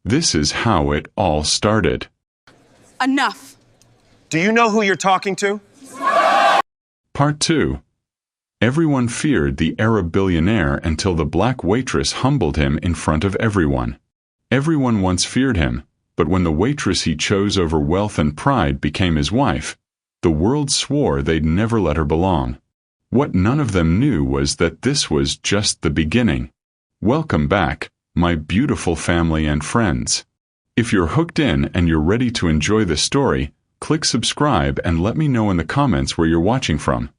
This is how it all started. Enough. Do you know who you're talking to? Part 2. Everyone feared the Arab billionaire until the black waitress humbled him in front of everyone. Everyone once feared him, but when the waitress he chose over wealth and pride became his wife, the world swore they'd never let her belong. What none of them knew was that this was just the beginning. Welcome back, my beautiful family and friends. If you're hooked in and you're ready to enjoy this story, click subscribe and let me know in the comments where you're watching from.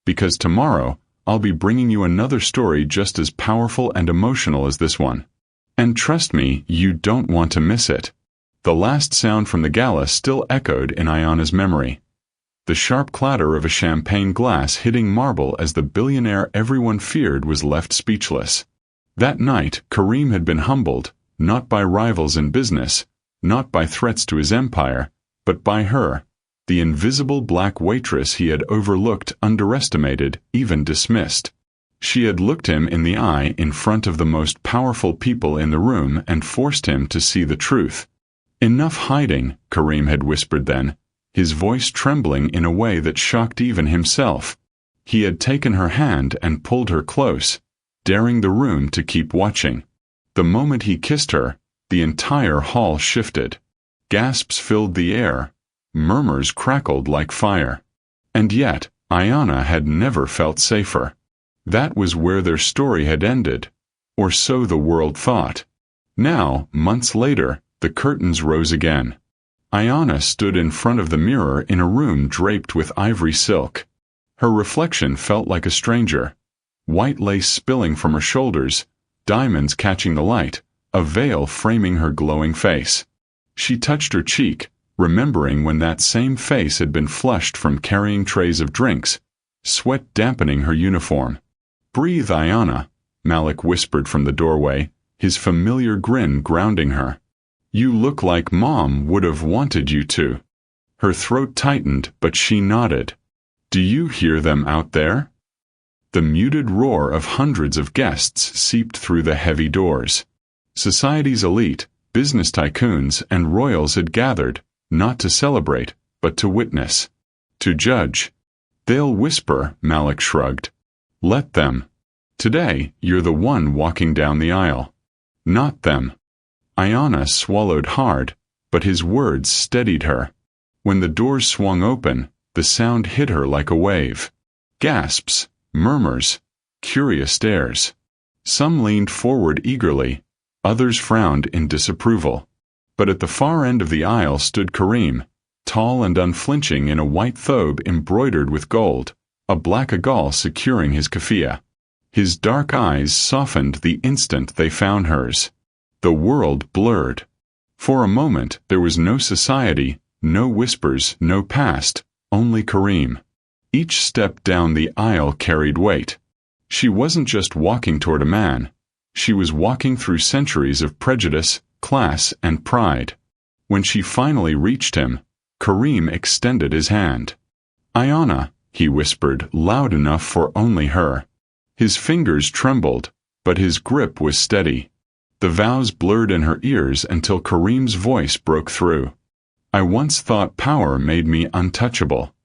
Because tomorrow, I'll be bringing you another story just as powerful and emotional as this one. And trust me, you don't want to miss it. The last sound from the gala still echoed in Ayanna's memory. The sharp clatter of a champagne glass hitting marble as the billionaire everyone feared was left speechless. That night, Kareem had been humbled, not by rivals in business, not by threats to his empire, but by her, the invisible black waitress he had overlooked, underestimated, even dismissed. She had looked him in the eye in front of the most powerful people in the room and forced him to see the truth. "Enough hiding," Kareem had whispered then, his voice trembling in a way that shocked even himself. He had taken her hand and pulled her close, daring the room to keep watching. The moment he kissed her, the entire hall shifted. Gasps filled the air. Murmurs crackled like fire. And yet, Ayanna had never felt safer. That was where their story had ended. Or so the world thought. Now, months later, the curtains rose again. Ayanna stood in front of the mirror in a room draped with ivory silk. Her reflection felt like a stranger. White lace spilling from her shoulders, diamonds catching the light, a veil framing her glowing face. She touched her cheek, remembering when that same face had been flushed from carrying trays of drinks, sweat dampening her uniform. "Breathe, Ayanna," Malik whispered from the doorway, his familiar grin grounding her. "You look like Mom would have wanted you to." Her throat tightened, but she nodded. "Do you hear them out there?" The muted roar of hundreds of guests seeped through the heavy doors. Society's elite, business tycoons, and royals had gathered, not to celebrate, but to witness. To judge. "They'll whisper," Malik shrugged. "Let them. Today, you're the one walking down the aisle. Not them." Ayanna swallowed hard, but his words steadied her. When the doors swung open, the sound hit her like a wave. Gasps, murmurs, curious stares. Some leaned forward eagerly, others frowned in disapproval. But at the far end of the aisle stood Kareem, tall and unflinching in a white thobe embroidered with gold, a black agal securing his keffiyeh. His dark eyes softened the instant they found hers. The world blurred. For a moment there was no society, no whispers, no past, only Kareem. Each step down the aisle carried weight. She wasn't just walking toward a man. She was walking through centuries of prejudice, class, and pride. When she finally reached him, Kareem extended his hand. "Ayanna," he whispered, loud enough for only her. His fingers trembled, but his grip was steady. The vows blurred in her ears until Kareem's voice broke through. "I once thought power made me untouchable.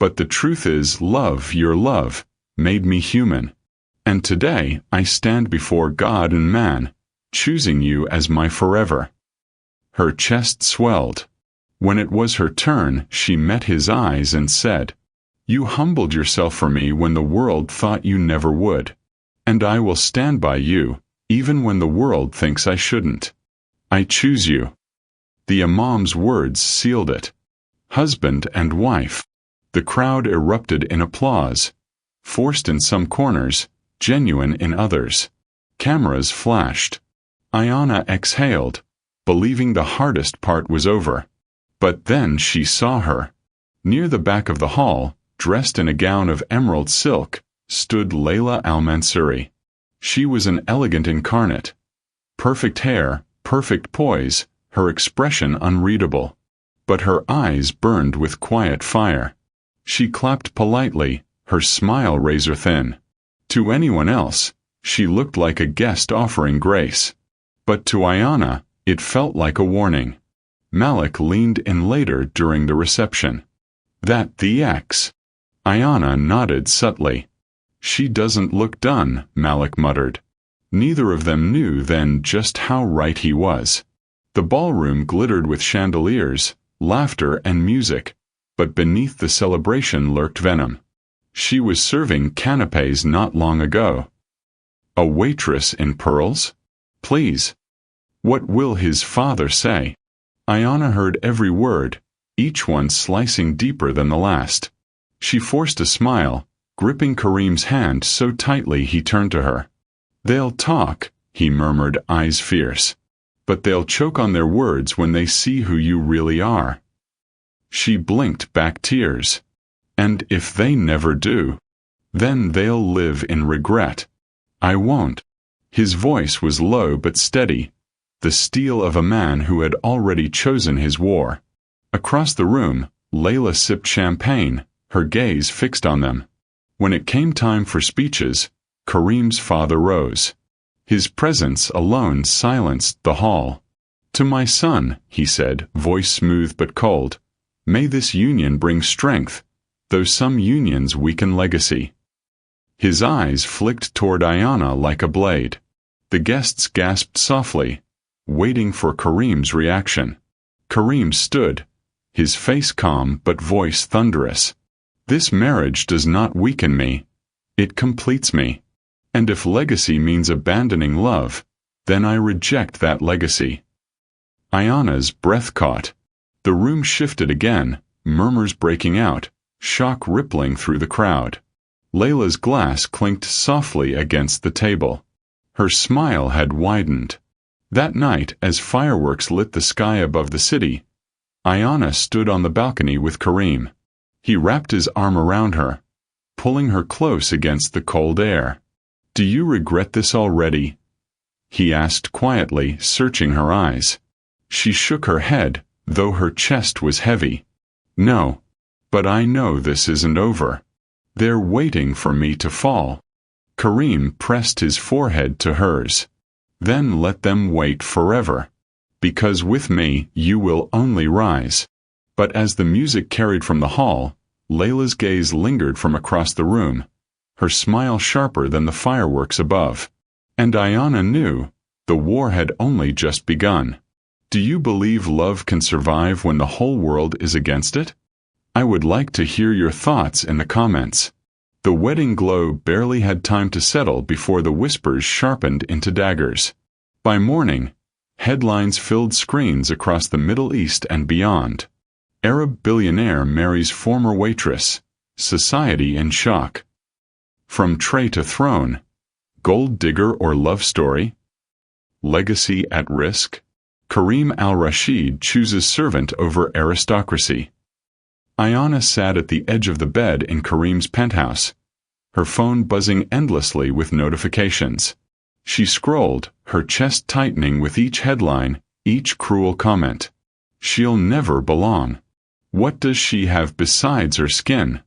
But the truth is love, your love, made me human. And today I stand before God and man, choosing you as my forever." Her chest swelled. When it was her turn, she met his eyes and said, "You humbled yourself for me when the world thought you never would. And I will stand by you, even when the world thinks I shouldn't. I choose you." The imam's words sealed it. Husband and wife. The crowd erupted in applause. Forced in some corners, genuine in others. Cameras flashed. Ayanna exhaled, believing the hardest part was over. But then she saw her. Near the back of the hall, dressed in a gown of emerald silk, stood Layla al-Mansuri. She was an elegant incarnate. Perfect hair, perfect poise, her expression unreadable. But her eyes burned with quiet fire. She clapped politely, her smile razor-thin. To anyone else, she looked like a guest offering grace. But to Ayanna, It felt like a warning. Malik leaned in later during the reception. That the ex? Ayanna nodded subtly. She doesn't look done, Malik muttered. Neither of them knew then just how right he was. The ballroom glittered with chandeliers, laughter, and music, but beneath the celebration lurked venom. She was serving canapés not long ago. A waitress in pearls? Please. What will his father say? Ayanna heard every word, each one slicing deeper than the last. She forced a smile, gripping Kareem's hand so tightly he turned to her. They'll talk, he murmured, eyes fierce. But they'll choke on their words when they see who you really are. She blinked back tears. And if they never do, then they'll live in regret. I won't. His voice was low but steady, the steel of a man who had already chosen his war. Across the room, Layla sipped champagne, her gaze fixed on them. When it came time for speeches, Kareem's father rose. His presence alone silenced the hall. To my son, he said, voice smooth but cold, may this union bring strength, though some unions weaken legacy. His eyes flicked toward Ayanna like a blade. The guests gasped softly, waiting for Kareem's reaction. Kareem stood, his face calm but voice thunderous. This marriage does not weaken me. It completes me. And if legacy means abandoning love, then I reject that legacy. Ayanna's breath caught. The room shifted again, murmurs breaking out, shock rippling through the crowd. Layla's glass clinked softly against the table. Her smile had widened. That night, as fireworks lit the sky above the city, Ayanna stood on the balcony with Kareem. He wrapped his arm around her, pulling her close against the cold air. Do you regret this already? He asked quietly, searching her eyes. She shook her head, though her chest was heavy. No. But I know this isn't over. They're waiting for me to fall. Kareem pressed his forehead to hers. Then let them wait forever. Because with me, you will only rise. But as the music carried from the hall, Layla's gaze lingered from across the room, her smile sharper than the fireworks above. And Ayanna knew, the war had only just begun. Do you believe love can survive when the whole world is against it? I would like to hear your thoughts in the comments. The wedding glow barely had time to settle before the whispers sharpened into daggers. By morning, headlines filled screens across the Middle East and beyond. Arab billionaire marries former waitress. Society in shock. From tray to throne. Gold digger or love story? Legacy at risk? Kareem al-Rashid chooses servant over aristocracy. Ayanna sat at the edge of the bed in Kareem's penthouse, her phone buzzing endlessly with notifications. She scrolled, her chest tightening with each headline, each cruel comment. She'll never belong. What does she have besides her skin?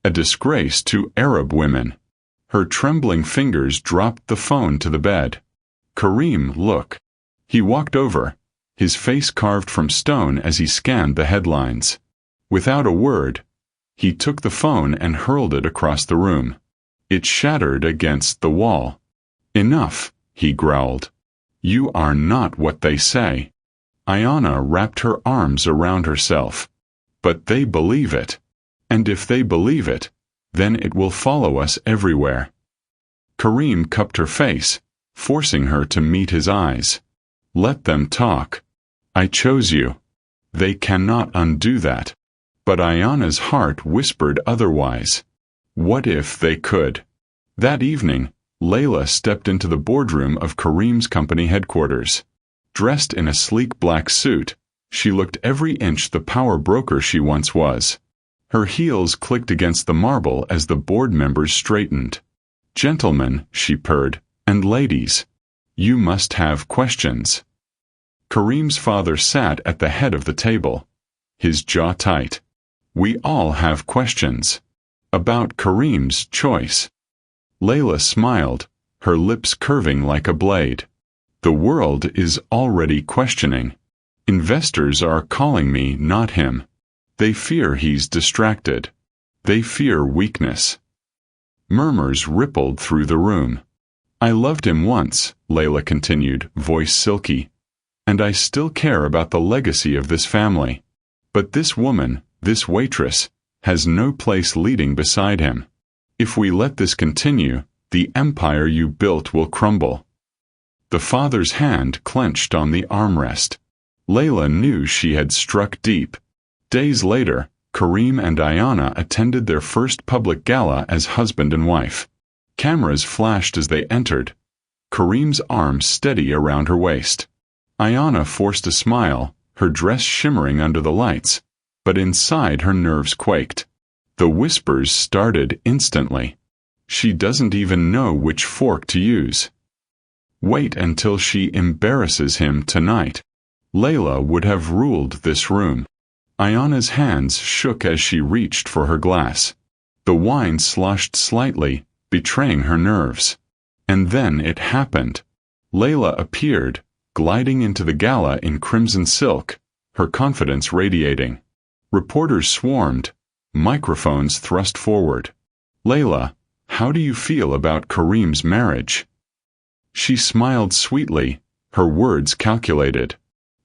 A disgrace to Arab women. Her trembling fingers dropped the phone to the bed. Kareem, look. He walked over, his face carved from stone as he scanned the headlines. Without a word, he took the phone and hurled it across the room. It shattered against the wall. Enough, he growled. You are not what they say. Ayanna wrapped her arms around herself. But they believe it. And if they believe it, then it will follow us everywhere. Kareem cupped her face, forcing her to meet his eyes. Let them talk. I chose you. They cannot undo that. But Ayanna's heart whispered otherwise. What if they could? That evening, Layla stepped into the boardroom of Kareem's company headquarters. Dressed in a sleek black suit, she looked every inch the power broker she once was. Her heels clicked against the marble as the board members straightened. Gentlemen, she purred, and ladies, you must have questions. Kareem's father sat at the head of the table, his jaw tight. We all have questions. About Kareem's choice. Layla smiled, her lips curving like a blade. The world is already questioning. Investors are calling me, not him. They fear he's distracted. They fear weakness. Murmurs rippled through the room. I loved him once, Layla continued, voice silky. And I still care about the legacy of this family. But this woman, this waitress, has no place leading beside him. If we let this continue, the empire you built will crumble. The father's hand clenched on the armrest. Layla knew she had struck deep. Days later, Kareem and Ayanna attended their first public gala as husband and wife. Cameras flashed as they entered, Kareem's arm steady around her waist. Ayanna forced a smile, her dress shimmering under the lights, but inside her nerves quaked. The whispers started instantly. She doesn't even know which fork to use. Wait until she embarrasses him tonight. Layla would have ruled this room. Ayanna's hands shook as she reached for her glass. The wine sloshed slightly, betraying her nerves. And then it happened. Layla appeared, gliding into the gala in crimson silk, her confidence radiating. Reporters swarmed, microphones thrust forward. Layla, how do you feel about Kareem's marriage? She smiled sweetly, her words calculated.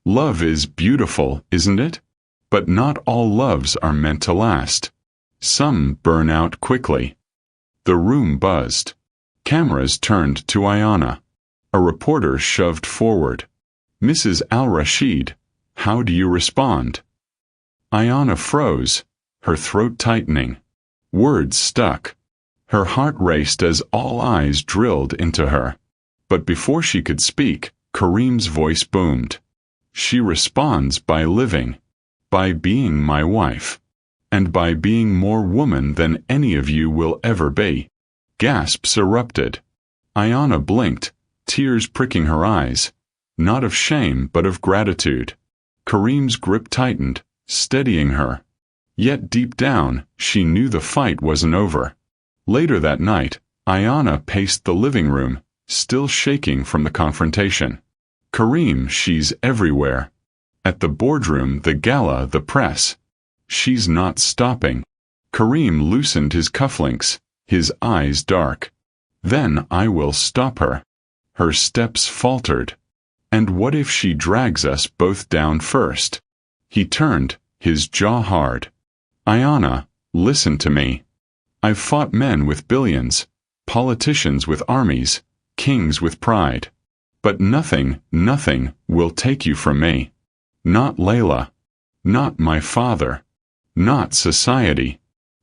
Love is beautiful, isn't it? But not all loves are meant to last. Some burn out quickly. The room buzzed. Cameras turned to Ayanna. A reporter shoved forward. Mrs. Al-Rashid, how do you respond? Ayanna froze, her throat tightening. Words stuck. Her heart raced as all eyes drilled into her. But before she could speak, Kareem's voice boomed. She responds by living, by being my wife, and by being more woman than any of you will ever be. Gasps erupted. Ayanna blinked, tears pricking her eyes, not of shame but of gratitude. Kareem's grip tightened, steadying her. Yet deep down, she knew the fight wasn't over. Later that night, Ayanna paced the living room, still shaking from the confrontation. Kareem, she's everywhere. At the boardroom, the gala, the press. She's not stopping. Kareem loosened his cufflinks, his eyes dark. Then I will stop her. Her steps faltered. And what if she drags us both down first? He turned, his jaw hard. Ayanna, listen to me. I've fought men with billions, politicians with armies, kings with pride. But nothing will take you from me. Not Layla. Not my father. Not society.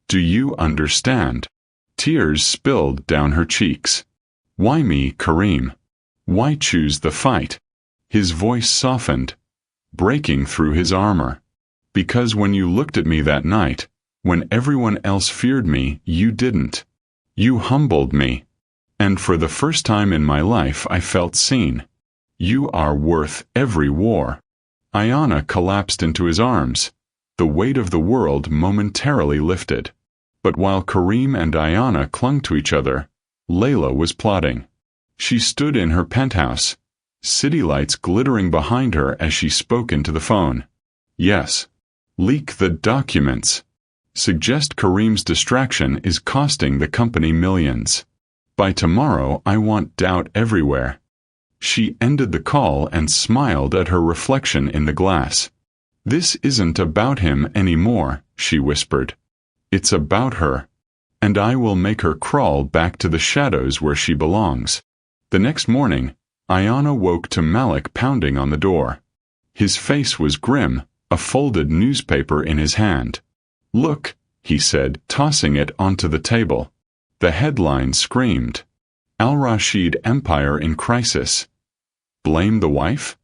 Do you understand? Tears spilled down her cheeks. Why me, Kareem? Why choose the fight? His voice softened, breaking through his armor. Because when you looked at me that night, when everyone else feared me, you didn't. You humbled me. And for the first time in my life I felt seen. You are worth every war. Ayanna collapsed into his arms. The weight of the world momentarily lifted. But while Kareem and Ayanna clung to each other, Layla was plotting. She stood in her penthouse, city lights glittering behind her as she spoke into the phone. Yes. Leak the documents. Suggest Kareem's distraction is costing the company millions. By tomorrow I want doubt everywhere. She ended the call and smiled at her reflection in the glass. This isn't about him anymore, she whispered. It's about her. And I will make her crawl back to the shadows where she belongs. The next morning, Ayanna woke to Malik pounding on the door. His face was grim, a folded newspaper in his hand. Look, he said, tossing it onto the table. The headline screamed, Al-Rashid Empire in Crisis. Blame the wife?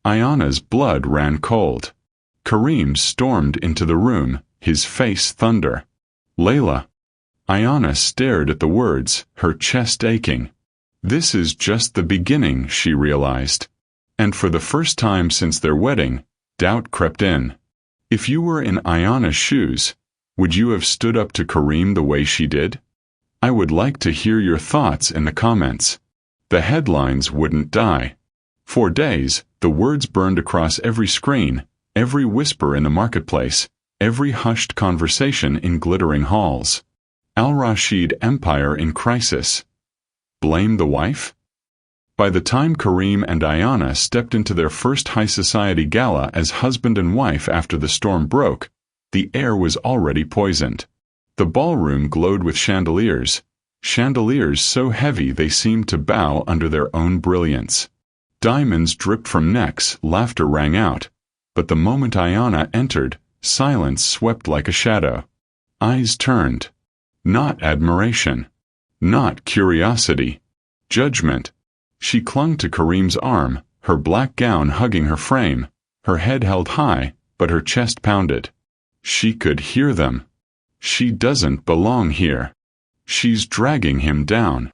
Ayanna's blood ran cold. Kareem stormed into the room, his face thunder. Layla. Ayanna stared at the words, her chest aching. This is just the beginning, she realized. And for the first time since their wedding, doubt crept in. If you were in Ayanna's shoes, would you have stood up to Kareem the way she did? I would like to hear your thoughts in the comments. The headlines wouldn't die, For days, the words burned across every screen, every whisper in the marketplace, every hushed conversation in glittering halls. Al-Rashid Empire in crisis. Blame the wife? By the time Kareem and Ayanna stepped into their first high society gala as husband and wife after the storm broke, the air was already poisoned. The ballroom glowed with chandeliers so heavy they seemed to bow under their own brilliance. Diamonds dripped from necks, laughter rang out. But the moment Ayanna entered, silence swept like a shadow. Eyes turned. Not admiration. Not curiosity. Judgment. She clung to Kareem's arm, her black gown hugging her frame, her head held high, but her chest pounded. She could hear them. She doesn't belong here. She's dragging him down.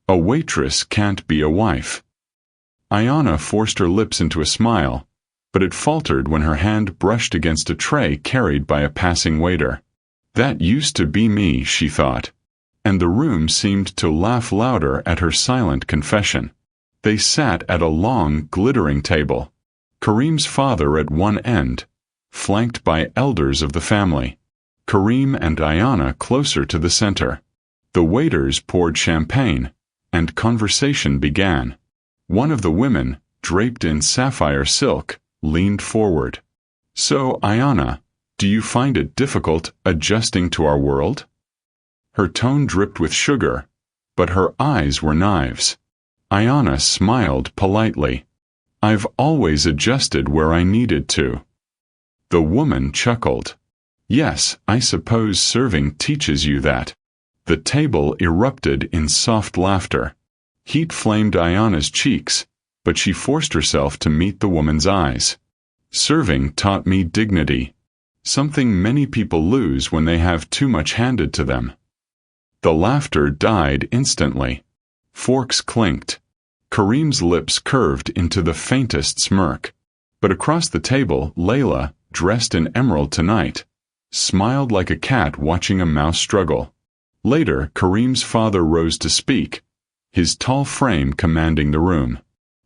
A waitress can't be a wife. Ayanna forced her lips into a smile, but it faltered when her hand brushed against a tray carried by a passing waiter. That used to be me, she thought. And the room seemed to laugh louder at her silent confession. They sat at a long, glittering table. Kareem's father at one end, flanked by elders of the family. Kareem and Ayanna closer to the center. The waiters poured champagne, and conversation began. One of the women, draped in sapphire silk, leaned forward. So, Ayanna, do you find it difficult adjusting to our world? Her tone dripped with sugar, but her eyes were knives. Ayanna smiled politely. I've always adjusted where I needed to. The woman chuckled. Yes, I suppose serving teaches you that. The table erupted in soft laughter. Heat flamed Ayanna's cheeks, but she forced herself to meet the woman's eyes. Serving taught me dignity. Something many people lose when they have too much handed to them. The laughter died instantly. Forks clinked. Kareem's lips curved into the faintest smirk. But across the table, Layla, dressed in emerald tonight, smiled like a cat watching a mouse struggle. Later, Kareem's father rose to speak, his tall frame commanding the room.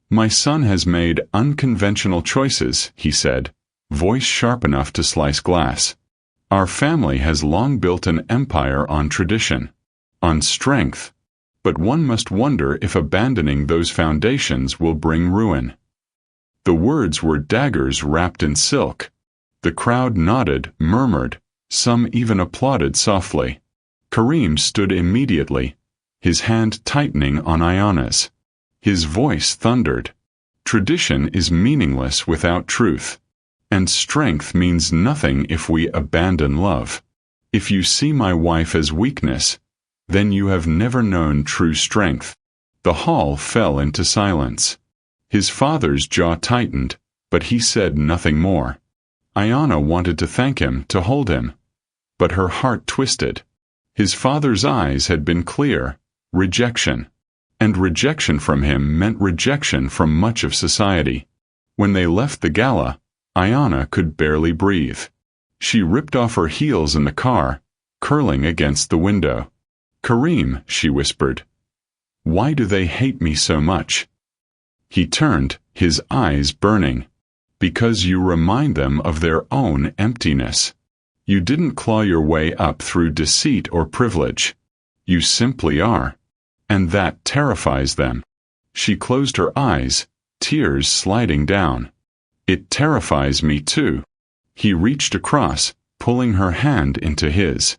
My son has made unconventional choices, he said, voice sharp enough to slice glass. Our family has long built an empire on tradition, on strength. But one must wonder if abandoning those foundations will bring ruin. The words were daggers wrapped in silk. The crowd nodded, murmured, some even applauded softly. Kareem stood immediately, his hand tightening on Ayanna's. His voice thundered. Tradition is meaningless without truth. And strength means nothing if we abandon love. If you see my wife as weakness, then you have never known true strength. The hall fell into silence. His father's jaw tightened, but he said nothing more. Ayanna wanted to thank him, to hold him. But her heart twisted. His father's eyes had been clear. Rejection. And rejection from him meant rejection from much of society. When they left the gala, Ayanna could barely breathe. She ripped off her heels in the car, curling against the window. Kareem, she whispered. Why do they hate me so much? He turned, his eyes burning. Because you remind them of their own emptiness. You didn't claw your way up through deceit or privilege. You simply are. And that terrifies them. She closed her eyes, tears sliding down. It terrifies me too. He reached across, pulling her hand into his.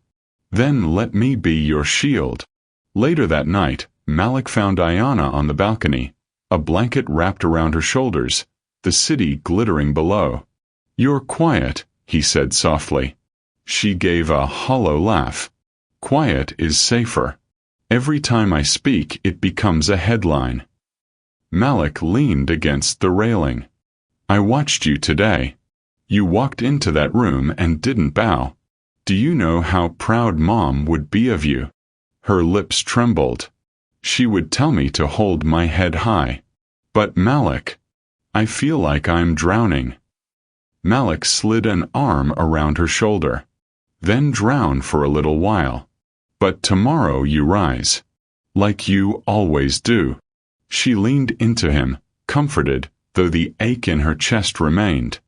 Then let me be your shield. Later that night, Malik found Ayanna on the balcony, a blanket wrapped around her shoulders, the city glittering below. You're quiet, he said softly. She gave a hollow laugh. Quiet is safer. Every time I speak, it becomes a headline. Malik leaned against the railing. I watched you today. You walked into that room and didn't bow. Do you know how proud Mom would be of you? Her lips trembled. She would tell me to hold my head high. But Malik, I feel like I'm drowning. Malik slid an arm around her shoulder. Then drown for a little while. But tomorrow you rise. Like you always do. She leaned into him, comforted, though the ache in her chest remained.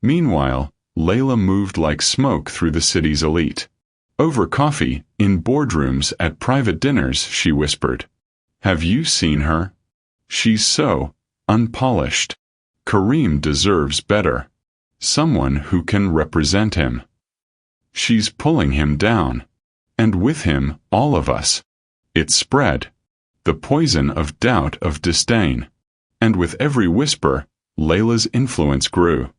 Meanwhile, Layla moved like smoke through the city's elite. Over coffee, in boardrooms, at private dinners, she whispered, "Have you seen her? She's so unpolished. Kareem deserves better. Someone who can represent him. She's pulling him down. And with him, all of us." It spread. The poison of doubt, of disdain. And with every whisper, Layla's influence grew.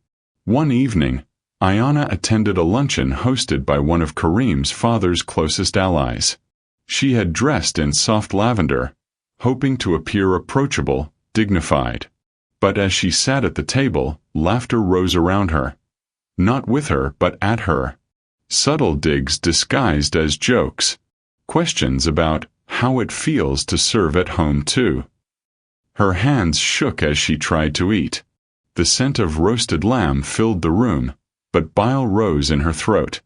One evening, Ayanna attended a luncheon hosted by one of Kareem's father's closest allies. She had dressed in soft lavender, hoping to appear approachable, dignified. But as she sat at the table, laughter rose around her. Not with her, but at her. Subtle digs disguised as jokes. Questions about how it feels to serve at home too. Her hands shook as she tried to eat. The scent of roasted lamb filled the room, but bile rose in her throat.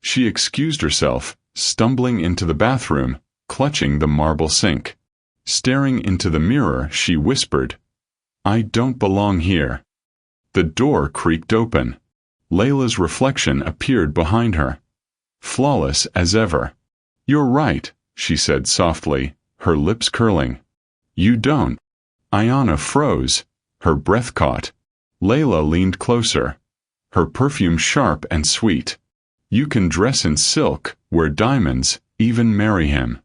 She excused herself, stumbling into the bathroom, clutching the marble sink. Staring into the mirror, she whispered, "I don't belong here." The door creaked open. Layla's reflection appeared behind her. Flawless as ever. "You're right," she said softly, her lips curling. "You don't." Ayanna froze, her breath caught. Layla leaned closer, her perfume sharp and sweet. "You can dress in silk, wear diamonds, even marry him.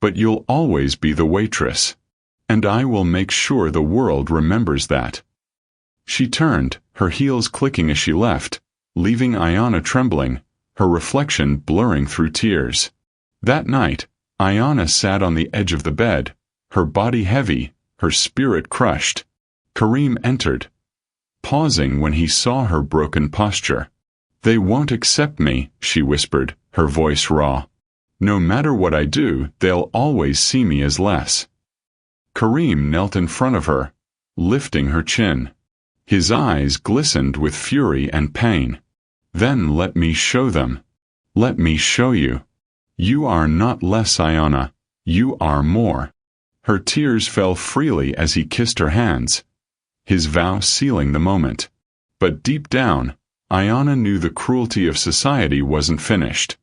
But you'll always be the waitress. And I will make sure the world remembers that." She turned, her heels clicking as she left, leaving Ayanna trembling, her reflection blurring through tears. That night, Ayanna sat on the edge of the bed, her body heavy, her spirit crushed. Kareem entered, pausing when he saw her broken posture. "They won't accept me," she whispered, her voice raw. "No matter what I do, they'll always see me as less." Kareem knelt in front of her, lifting her chin. His eyes glistened with fury and pain. "Then let me show them. Let me show you. You are not less, Ayanna. You are more." Her tears fell freely as he kissed her hands, his vow sealing the moment. But deep down, Ayanna knew the cruelty of society wasn't finished.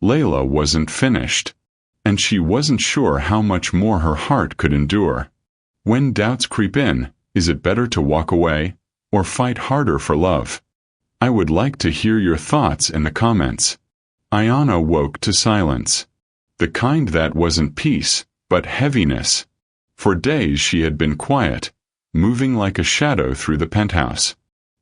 Layla wasn't finished. And she wasn't sure how much more her heart could endure. When doubts creep in, is it better to walk away, or fight harder for love? I would like to hear your thoughts in the comments. Ayanna woke to silence. The kind that wasn't peace, but heaviness. For days she had been quiet, moving like a shadow through the penthouse.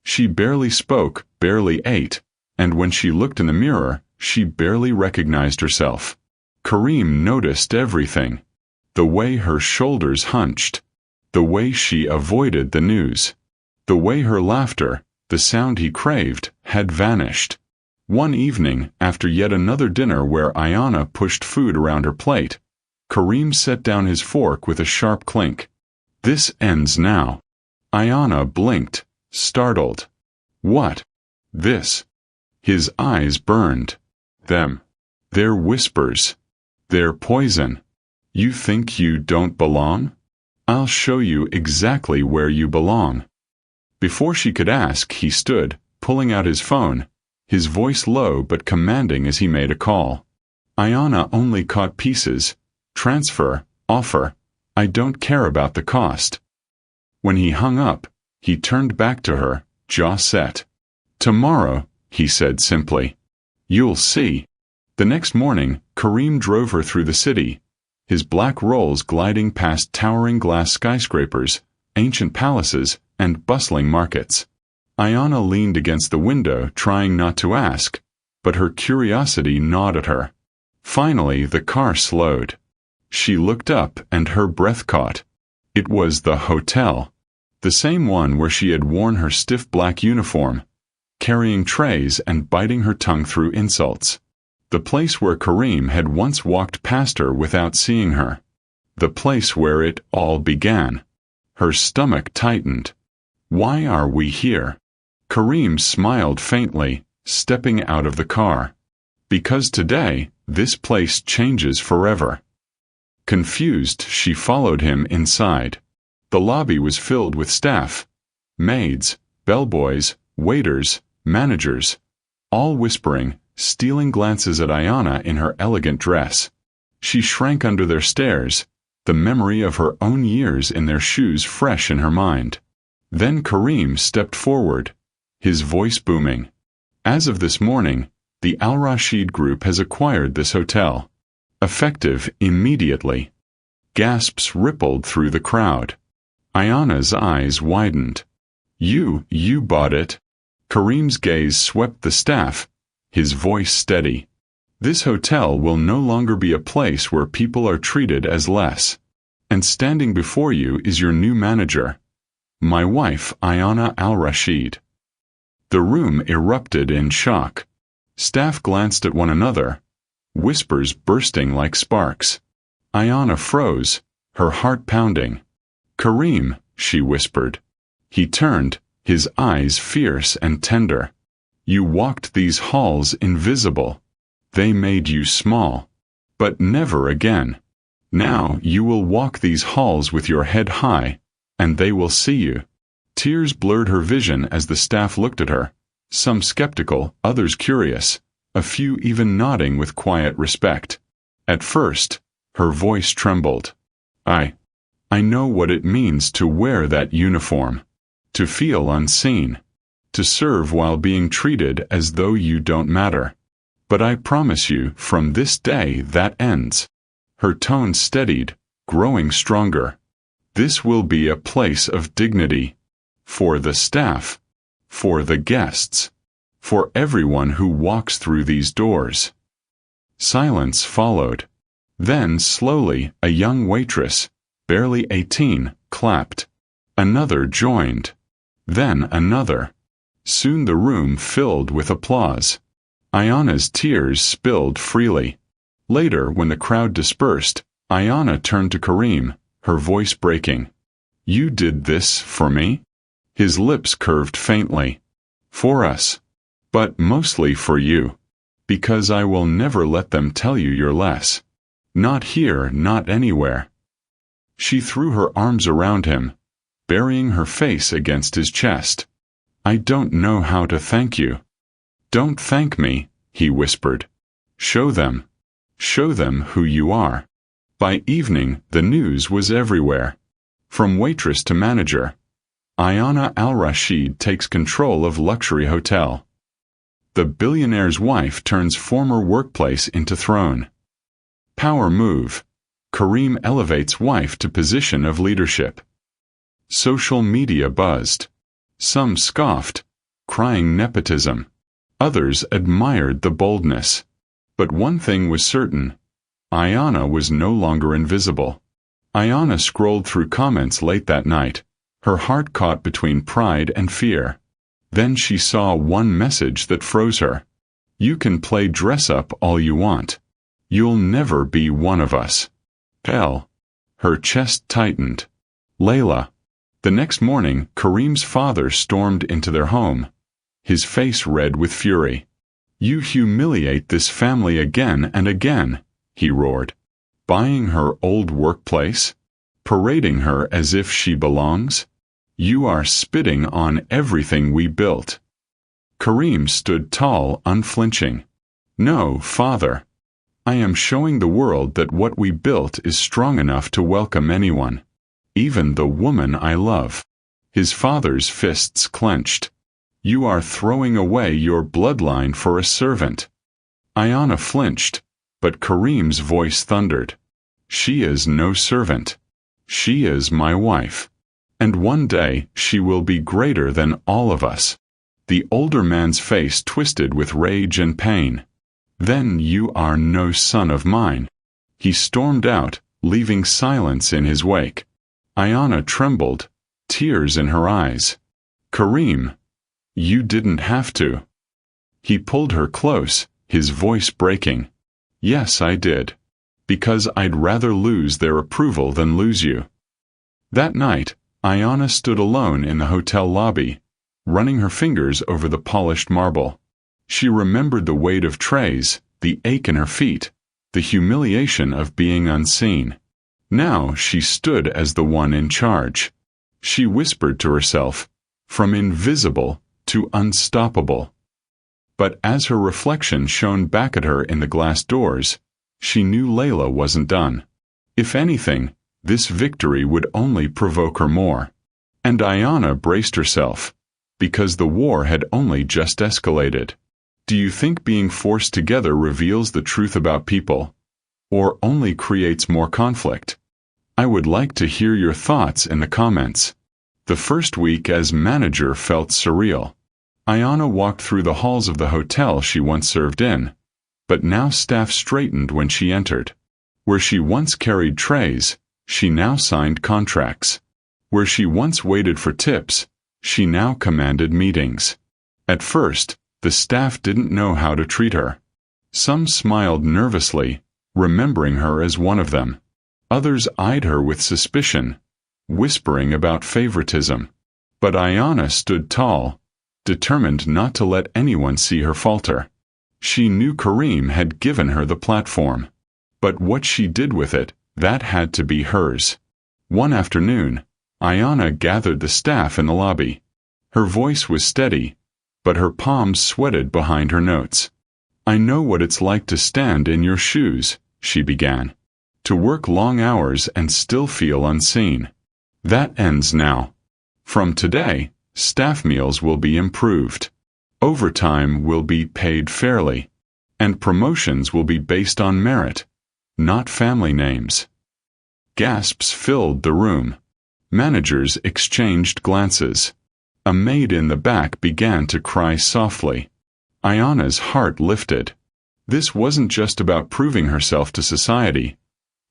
She barely spoke, barely ate, and when she looked in the mirror, she barely recognized herself. Kareem noticed everything. The way her shoulders hunched. The way she avoided the news. The way her laughter, the sound he craved, had vanished. One evening, after yet another dinner where Ayanna pushed food around her plate, Kareem set down his fork with a sharp clink. "This ends now." Ayanna blinked, startled. "What? This?" His eyes burned. "Them. They're whispers. They're poison. You think you don't belong? I'll show you exactly where you belong." Before she could ask, he stood, pulling out his phone, his voice low but commanding as he made a call. Ayanna only caught pieces. Transfer, offer, I don't care about the cost. When he hung up, he turned back to her, jaw set. "Tomorrow," he said simply. "You'll see." The next morning, Kareem drove her through the city, his black Rolls gliding past towering glass skyscrapers, ancient palaces, and bustling markets. Ayanna leaned against the window, trying not to ask, but her curiosity gnawed at her. Finally, the car slowed. She looked up and her breath caught. It was the hotel, the same one where she had worn her stiff black uniform, carrying trays and biting her tongue through insults. The place where Kareem had once walked past her without seeing her. The place where it all began. Her stomach tightened. "Why are we here?" Kareem smiled faintly, stepping out of the car. "Because today, this place changes forever." Confused, she followed him inside. The lobby was filled with staff. maids, bellboys, waiters, managers, all whispering, stealing glances at Ayanna in her elegant dress. She shrank under their stares, the memory of her own years in their shoes fresh in her mind. Then Karim stepped forward, his voice booming. As of this morning, the Al Rashid Group has acquired this hotel. Effective immediately. Gasps rippled through the crowd. Ayanna's eyes widened. You bought it. Karim's gaze swept the staff, his voice steady. This hotel will no longer be a place where people are treated as less. And standing before you is your new manager, my wife, Ayanna Al-Rashid. The room erupted in shock. Staff glanced at one another, whispers bursting like sparks. Ayanna froze, her heart pounding. Karim, she whispered. He turned, his eyes fierce and tender. You walked these halls invisible. They made you small. But never again. Now you will walk these halls with your head high, and they will see you. Tears blurred her vision as the staff looked at her, some skeptical, others curious, a few even nodding with quiet respect. At first, her voice trembled. I know what it means to wear that uniform, to feel unseen, to serve while being treated as though you don't matter. But I promise you, from this day that ends. Her tone steadied, growing stronger. This will be a place of dignity. For the staff. For the guests. For everyone who walks through these doors. Silence followed. Then, slowly, a young waitress, barely 18, clapped. Another joined. Then another. Soon the room filled with applause. Ayanna's tears spilled freely. Later, when the crowd dispersed, Ayanna turned to Karim, her voice breaking. You did this for me? His lips curved faintly. For us. But mostly for you. Because I will never let them tell you you're less. Not here, not anywhere. She threw her arms around him, burying her face against his chest. I don't know how to thank you. Don't thank me, he whispered. Show them. Show them who you are. By evening, the news was everywhere. From waitress to manager. Ayanna Al-Rashid takes control of luxury hotel. The billionaire's wife turns former workplace into throne. Power move. Karim elevates wife to position of leadership. Social media buzzed. Some scoffed, crying nepotism. Others admired the boldness. But one thing was certain. Ayanna was no longer invisible. Ayanna scrolled through comments late that night, her heart caught between pride and fear. Then she saw one message that froze her. You can play dress-up all you want. You'll never be one of us. Pell. Her chest tightened. Layla. The next morning, Karim's father stormed into their home, his face red with fury. You humiliate this family again and again, he roared. Buying her old workplace? Parading her as if she belongs? You are spitting on everything we built. Karim stood tall, unflinching. No, father. I am showing the world that what we built is strong enough to welcome anyone. Even the woman I love. His father's fists clenched. You are throwing away your bloodline for a servant. Ayanna flinched, but Karim's voice thundered. She is no servant. She is my wife. And one day she will be greater than all of us. The older man's face twisted with rage and pain. Then you are no son of mine. He stormed out, leaving silence in his wake. Ayanna trembled, tears in her eyes. Karim. You didn't have to. He pulled her close, his voice breaking. Yes, I did. Because I'd rather lose their approval than lose you. That night, Ayanna stood alone in the hotel lobby, running her fingers over the polished marble. She remembered the weight of trays, the ache in her feet, the humiliation of being unseen. Now she stood as the one in charge. She whispered to herself, from invisible to unstoppable. But as her reflection shone back at her in the glass doors, she knew Layla wasn't done. If anything, this victory would only provoke her more. And Ayanna braced herself, because the war had only just escalated. Do you think being forced together reveals the truth about people, or only creates more conflict? I would like to hear your thoughts in the comments. The first week as manager felt surreal. Ayanna walked through the halls of the hotel she once served in, but now staff straightened when she entered. Where she once carried trays, she now signed contracts. Where she once waited for tips, she now commanded meetings. At first, the staff didn't know how to treat her. Some smiled nervously, remembering her as one of them. Others eyed her with suspicion, whispering about favoritism. But Ayanna stood tall, determined not to let anyone see her falter. She knew Kareem had given her the platform. But what she did with it, that had to be hers. One afternoon, Ayanna gathered the staff in the lobby. Her voice was steady, but her palms sweated behind her notes. I know what it's like to stand in your shoes, she began. To work long hours and still feel unseen. That ends now. From today, staff meals will be improved. Overtime will be paid fairly. And promotions will be based on merit, not family names. Gasps filled the room. Managers exchanged glances. A maid in the back began to cry softly. Ayanna's heart lifted. This wasn't just about proving herself to society.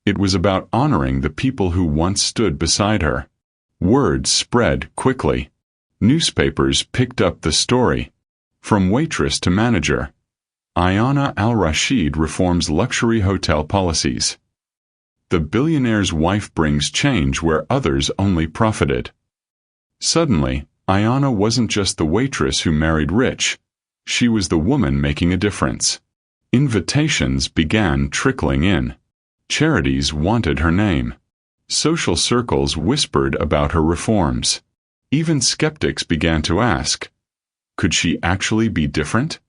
It was about honoring the people who once stood beside her. Words spread quickly. Newspapers picked up the story. From waitress to manager, Ayanna al-Rashid reforms luxury hotel policies. The billionaire's wife brings change where others only profited. Suddenly, Ayanna wasn't just the waitress who married rich. She was the woman making a difference. Invitations began trickling in. Charities wanted her name. Social circles whispered about her reforms. Even skeptics began to ask, could she actually be different?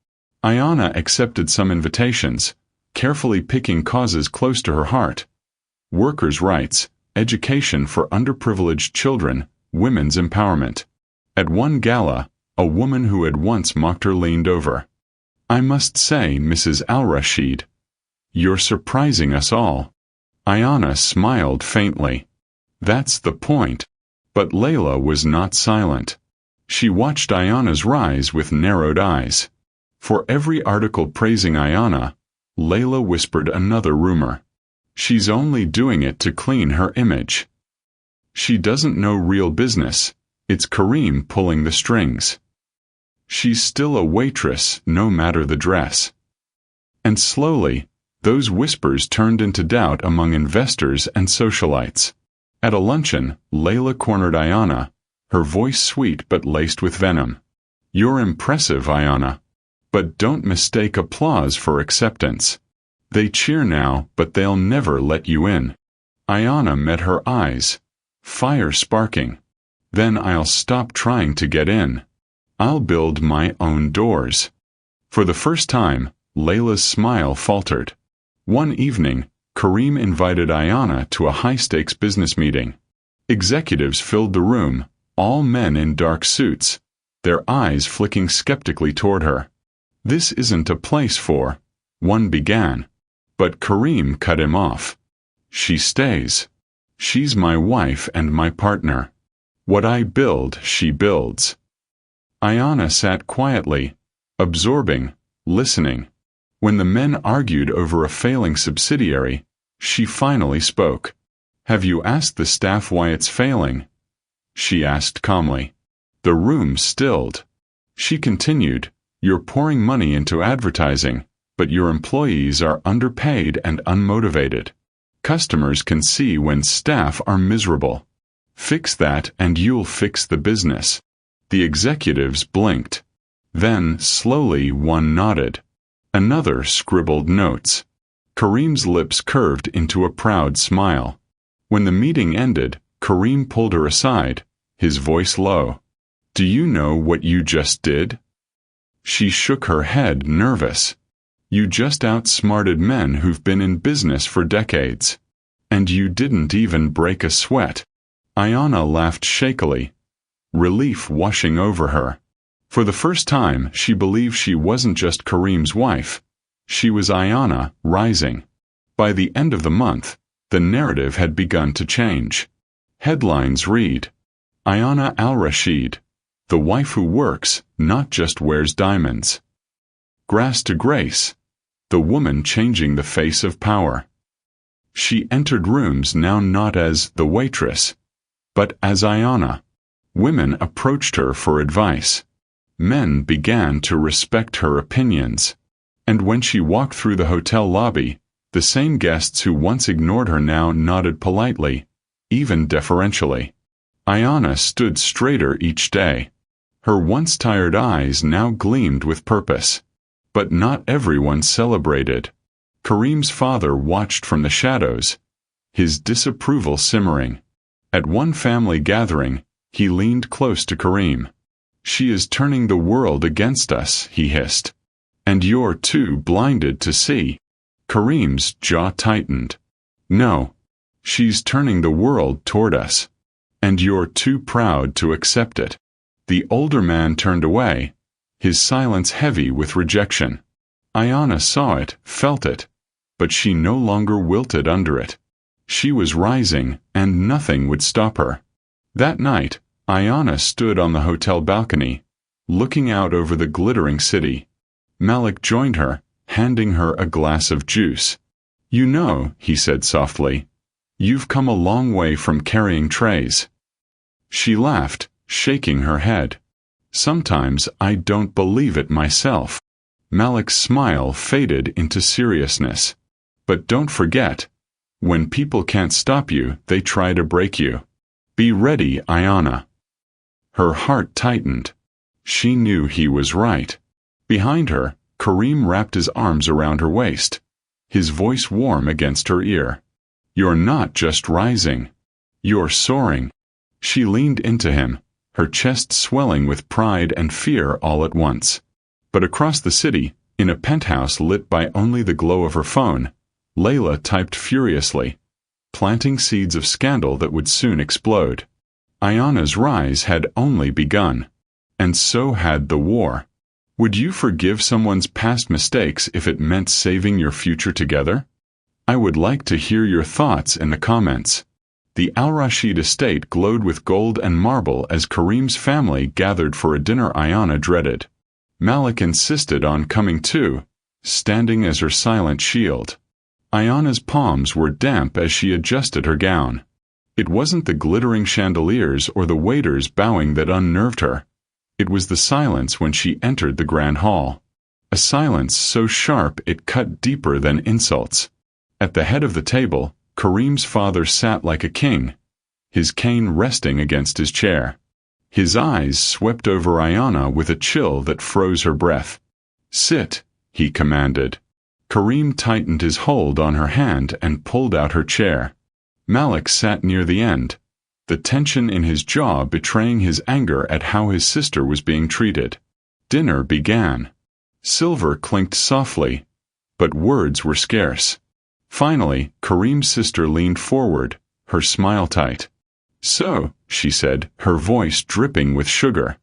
Ayanna accepted some invitations, carefully picking causes close to her heart. Workers' rights, education for underprivileged children, women's empowerment. At one gala, a woman who had once mocked her leaned over. I must say, Mrs. Al-Rashid, you're surprising us all. Ayanna smiled faintly. That's the point. But Layla was not silent. She watched Ayanna's rise with narrowed eyes. For every article praising Ayanna, Layla whispered another rumor. She's only doing it to clean her image. She doesn't know real business. It's Kareem pulling the strings. She's still a waitress, no matter the dress. And slowly, those whispers turned into doubt among investors and socialites. At a luncheon, Layla cornered Ayanna, her voice sweet but laced with venom. You're impressive, Ayanna. But don't mistake applause for acceptance. They cheer now, but they'll never let you in. Ayanna met her eyes, fire sparking. Then I'll stop trying to get in. I'll build my own doors. For the first time, Layla's smile faltered. One evening, Kareem invited Ayanna to a high-stakes business meeting. Executives filled the room, all men in dark suits, their eyes flicking skeptically toward her. This isn't a place for, one began. But Kareem cut him off. She stays. She's my wife and my partner. What I build, she builds. Ayanna sat quietly, absorbing, listening. When the men argued over a failing subsidiary, she finally spoke. Have you asked the staff why it's failing? She asked calmly. The room stilled. She continued, you're pouring money into advertising, but your employees are underpaid and unmotivated. Customers can see when staff are miserable. Fix that and you'll fix the business. The executives blinked. Then, slowly, one nodded. Another scribbled notes. Kareem's lips curved into a proud smile. When the meeting ended, Kareem pulled her aside, his voice low. Do you know what you just did? She shook her head, nervous. You just outsmarted men who've been in business for decades. And you didn't even break a sweat. Ayanna laughed shakily, relief washing over her. For the first time, she believed she wasn't just Kareem's wife. She was Ayanna, rising. By the end of the month, the narrative had begun to change. Headlines read, Ayanna al-Rashid, the wife who works, not just wears diamonds. Grass to grace, the woman changing the face of power. She entered rooms now not as the waitress, but as Ayanna. Women approached her for advice. Men began to respect her opinions. And when she walked through the hotel lobby, the same guests who once ignored her now nodded politely, even deferentially. Ayanna stood straighter each day. Her once tired eyes now gleamed with purpose. But not everyone celebrated. Kareem's father watched from the shadows, his disapproval simmering. At one family gathering, he leaned close to Kareem. She is turning the world against us, he hissed. And you're too blinded to see. Kareem's jaw tightened. No. She's turning the world toward us. And you're too proud to accept it. The older man turned away, his silence heavy with rejection. Ayanna saw it, felt it, but she no longer wilted under it. She was rising, and nothing would stop her. That night, Ayanna stood on the hotel balcony, looking out over the glittering city. Malik joined her, handing her a glass of juice. You know, he said softly, you've come a long way from carrying trays. She laughed, shaking her head. Sometimes I don't believe it myself. Malik's smile faded into seriousness. But don't forget, when people can't stop you, they try to break you. Be ready, Ayanna. Her heart tightened. She knew he was right. Behind her, Kareem wrapped his arms around her waist, his voice warm against her ear. You're not just rising. You're soaring. She leaned into him, her chest swelling with pride and fear all at once. But across the city, in a penthouse lit by only the glow of her phone, Layla typed furiously, planting seeds of scandal that would soon explode. Ayanna's rise had only begun. And so had the war. Would you forgive someone's past mistakes if it meant saving your future together? I would like to hear your thoughts in the comments. The Al-Rashid estate glowed with gold and marble as Kareem's family gathered for a dinner Ayanna dreaded. Malik insisted on coming too, standing as her silent shield. Ayanna's palms were damp as she adjusted her gown. It wasn't the glittering chandeliers or the waiters bowing that unnerved her. It was the silence when she entered the grand hall. A silence so sharp it cut deeper than insults. At the head of the table, Kareem's father sat like a king, his cane resting against his chair. His eyes swept over Ayanna with a chill that froze her breath. Sit, he commanded. Kareem tightened his hold on her hand and pulled out her chair. Malik sat near the end, the tension in his jaw betraying his anger at how his sister was being treated. Dinner began. Silver clinked softly, but words were scarce. Finally, Kareem's sister leaned forward, her smile tight. So, she said, her voice dripping with sugar.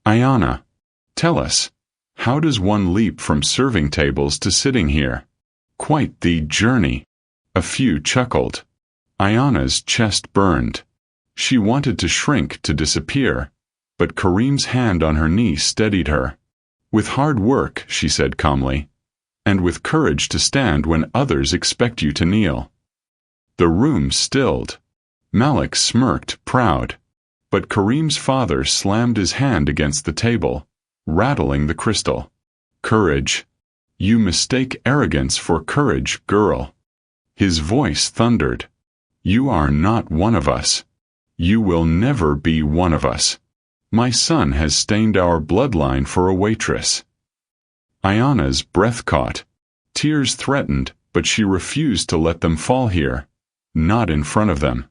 Ayanna, tell us, how does one leap from serving tables to sitting here? Quite the journey. A few chuckled. Ayanna's chest burned. She wanted to shrink, to disappear, but Kareem's hand on her knee steadied her. With hard work, she said calmly, and with courage to stand when others expect you to kneel. The room stilled. Malik smirked, proud, but Kareem's father slammed his hand against the table, rattling the crystal. Courage. You mistake arrogance for courage, girl. His voice thundered. You are not one of us. You will never be one of us. My son has stained our bloodline for a waitress. Ayanna's breath caught. Tears threatened, but she refused to let them fall here. Not in front of them.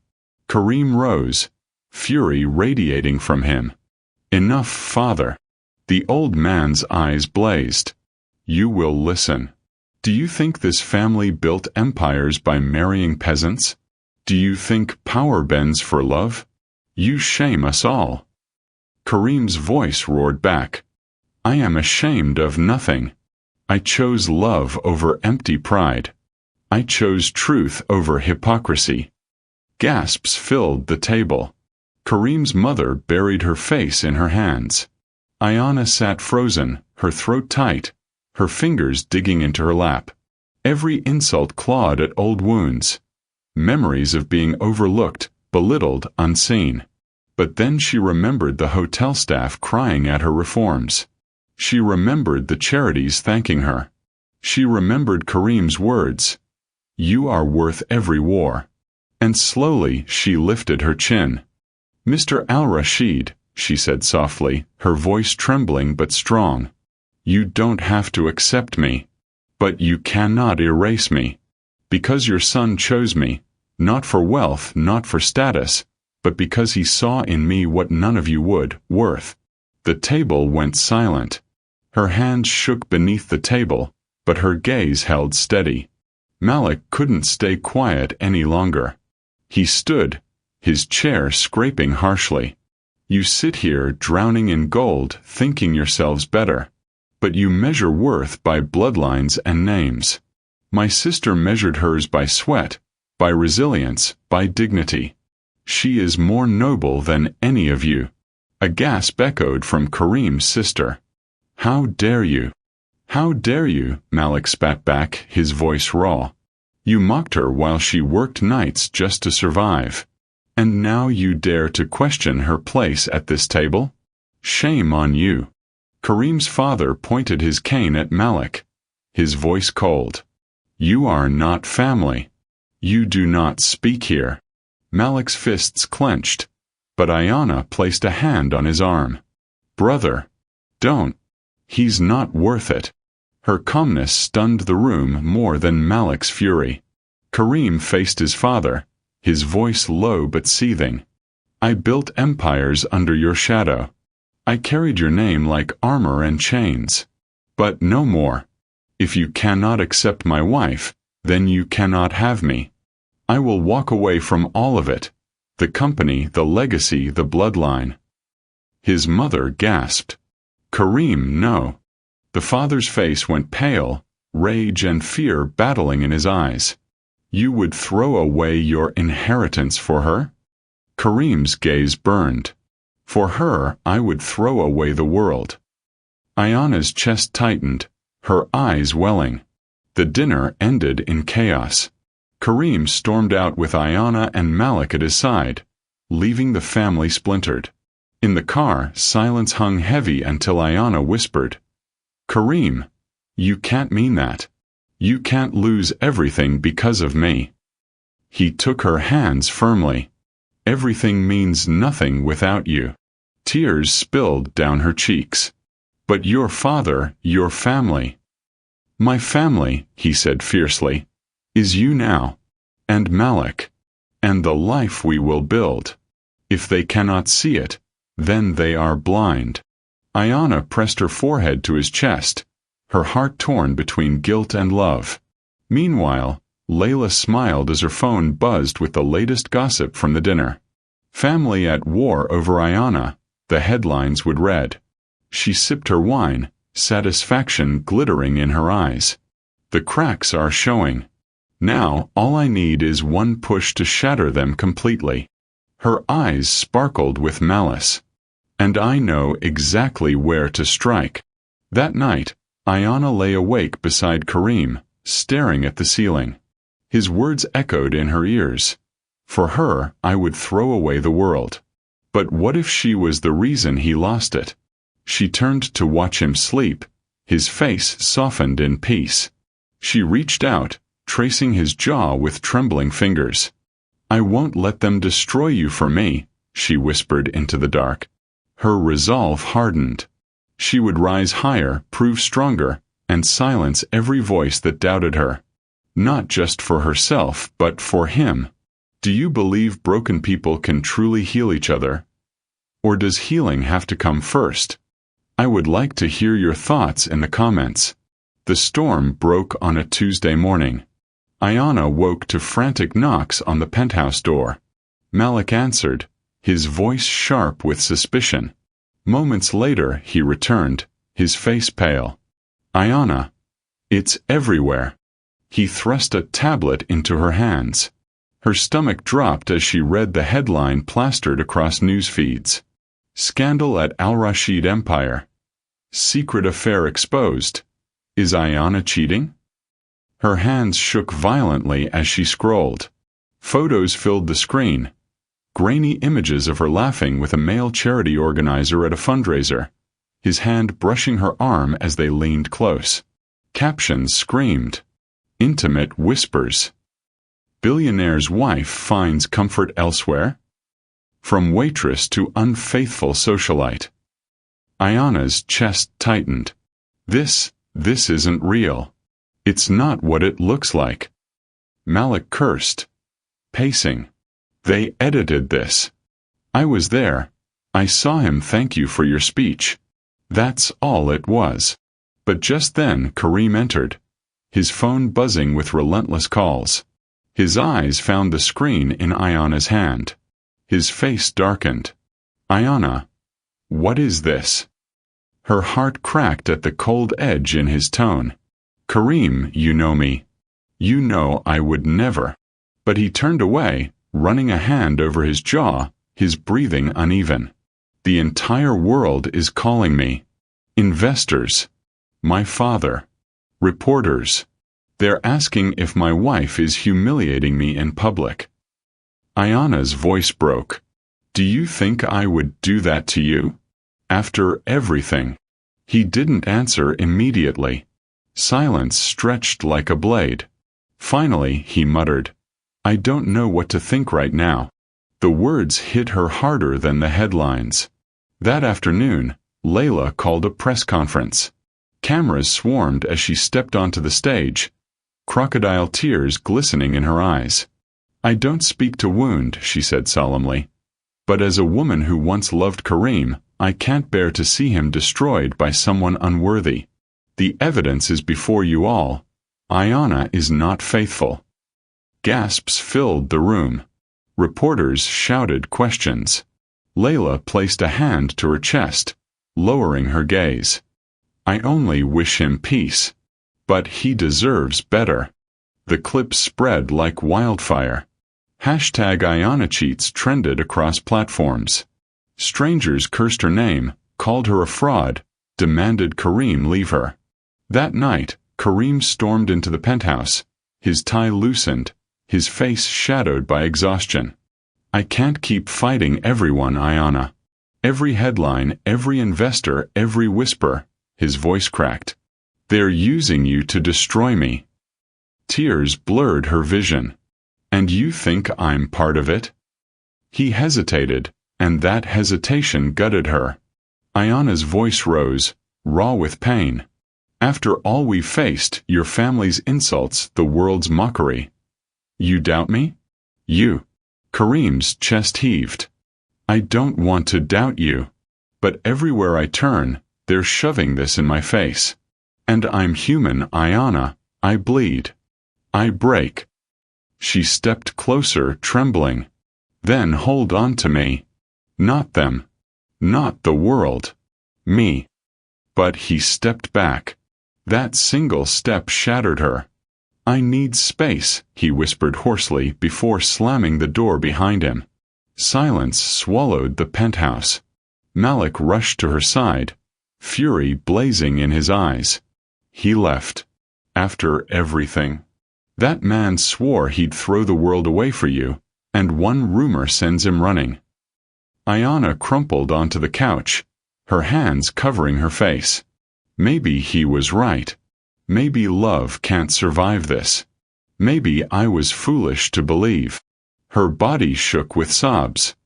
Kareem rose, fury radiating from him. Enough, father. The old man's eyes blazed. You will listen. Do you think this family built empires by marrying peasants? Do you think power bends for love? You shame us all. Kareem's voice roared back. I am ashamed of nothing. I chose love over empty pride. I chose truth over hypocrisy. Gasps filled the table. Kareem's mother buried her face in her hands. Ayanna sat frozen, her throat tight, her fingers digging into her lap. Every insult clawed at old wounds. Memories of being overlooked, belittled, unseen. But then she remembered the hotel staff crying at her reforms. She remembered the charities thanking her. She remembered Kareem's words, "You are worth every war." And slowly she lifted her chin. "Mr. Al-Rashid," she said softly, her voice trembling but strong, "you don't have to accept me. But you cannot erase me. Because your son chose me, not for wealth, not for status, but because he saw in me what none of you would, worth." The table went silent. Her hands shook beneath the table, but her gaze held steady. Malik couldn't stay quiet any longer. He stood, his chair scraping harshly. "You sit here drowning in gold, thinking yourselves better. But you measure worth by bloodlines and names. My sister measured hers by sweat, by resilience, by dignity. She is more noble than any of you." A gasp echoed from Kareem's sister. "How dare you? How dare you?" Malik spat back, his voice raw. "You mocked her while she worked nights just to survive. And now you dare to question her place at this table? Shame on you." Kareem's father pointed his cane at Malik, his voice cold. "You are not family. You do not speak here." Malik's fists clenched, but Ayanna placed a hand on his arm. "Brother, don't. He's not worth it." Her calmness stunned the room more than Malik's fury. Kareem faced his father, his voice low but seething. "I built empires under your shadow. I carried your name like armor and chains. But no more. If you cannot accept my wife, then you cannot have me. I will walk away from all of it. The company, the legacy, the bloodline." His mother gasped. "Kareem, no." The father's face went pale, rage and fear battling in his eyes. "You would throw away your inheritance for her?" Kareem's gaze burned. "For her, I would throw away the world." Ayanna's chest tightened, her eyes welling. The dinner ended in chaos. Kareem stormed out with Ayanna and Malik at his side, leaving the family splintered. In the car, silence hung heavy until Ayanna whispered, "Kareem, you can't mean that. You can't lose everything because of me." He took her hands firmly. "Everything means nothing without you." Tears spilled down her cheeks. "But your father, your family." "My family," he said fiercely, "is you now, and Malik, and the life we will build. If they cannot see it, then they are blind." Ayanna pressed her forehead to his chest, her heart torn between guilt and love. Meanwhile, Layla smiled as her phone buzzed with the latest gossip from the dinner. "Family at war over Ayanna," the headlines would read. She sipped her wine, satisfaction glittering in her eyes. "The cracks are showing. Now all I need is one push to shatter them completely." Her eyes sparkled with malice. "And I know exactly where to strike." That night, Ayanna lay awake beside Kareem, staring at the ceiling. His words echoed in her ears. "For her, I would throw away the world." But what if she was the reason he lost it? She turned to watch him sleep, his face softened in peace. She reached out, tracing his jaw with trembling fingers. "I won't let them destroy you for me," she whispered into the dark. Her resolve hardened. She would rise higher, prove stronger, and silence every voice that doubted her. Not just for herself, but for him. "Do you believe broken people can truly heal each other?" Or does healing have to come first? I would like to hear your thoughts in the comments. The storm broke on a Tuesday morning. Ayanna woke to frantic knocks on the penthouse door. Malik answered, his voice sharp with suspicion. Moments later he returned, his face pale. Ayanna, it's everywhere. He thrust a tablet into her hands. Her stomach dropped as she read the headline plastered across news feeds. Scandal at Al Rashid Empire. Secret affair exposed. Is Ayanna cheating? Her hands shook violently as she scrolled. Photos filled the screen. Grainy images of her laughing with a male charity organizer at a fundraiser, his hand brushing her arm as they leaned close. Captions screamed. Intimate whispers. Billionaire's wife finds comfort elsewhere? From waitress to unfaithful socialite. Ayanna's chest tightened. This isn't real. It's not what it looks like. Malik cursed. Pacing. They edited this. I was there. I saw him thank you for your speech. That's all it was. But just then Kareem entered, his phone buzzing with relentless calls. His eyes found the screen in Ayanna's hand. His face darkened. Ayanna, what is this? Her heart cracked at the cold edge in his tone. Kareem, you know me. You know I would never. But he turned away, running a hand over his jaw, his breathing uneven. The entire world is calling me. Investors. My father. Reporters. They're asking if my wife is humiliating me in public. Ayanna's voice broke. Do you think I would do that to you? After everything? He didn't answer immediately. Silence stretched like a blade. Finally, he muttered, I don't know what to think right now. The words hit her harder than the headlines. That afternoon, Layla called a press conference. Cameras swarmed as she stepped onto the stage, crocodile tears glistening in her eyes. I don't speak to wound, she said solemnly. But as a woman who once loved Kareem, I can't bear to see him destroyed by someone unworthy. The evidence is before you all. Ayanna is not faithful. Gasps filled the room. Reporters shouted questions. Layla placed a hand to her chest, lowering her gaze. I only wish him peace. But he deserves better. The clip spread like wildfire. #AyannaCheats trended across platforms. Strangers cursed her name, called her a fraud, demanded Kareem leave her. That night, Kareem stormed into the penthouse, his tie loosened, his face shadowed by exhaustion. I can't keep fighting everyone, Ayanna. Every headline, every investor, every whisper, his voice cracked. They're using you to destroy me. Tears blurred her vision. And you think I'm part of it? He hesitated, and that hesitation gutted her. Ayanna's voice rose, raw with pain. After all we faced, your family's insults, the world's mockery. You doubt me? You. Kareem's chest heaved. I don't want to doubt you. But everywhere I turn, they're shoving this in my face. And I'm human, Ayanna. I bleed. I break. She stepped closer, trembling. Then hold on to me. Not them. Not the world. Me. But he stepped back. That single step shattered her. I need space, he whispered hoarsely before slamming the door behind him. Silence swallowed the penthouse. Malik rushed to her side, fury blazing in his eyes. He left. After everything. That man swore he'd throw the world away for you, and one rumor sends him running. Ayanna crumpled onto the couch, her hands covering her face. Maybe he was right. Maybe love can't survive this. Maybe I was foolish to believe. Her body shook with sobs.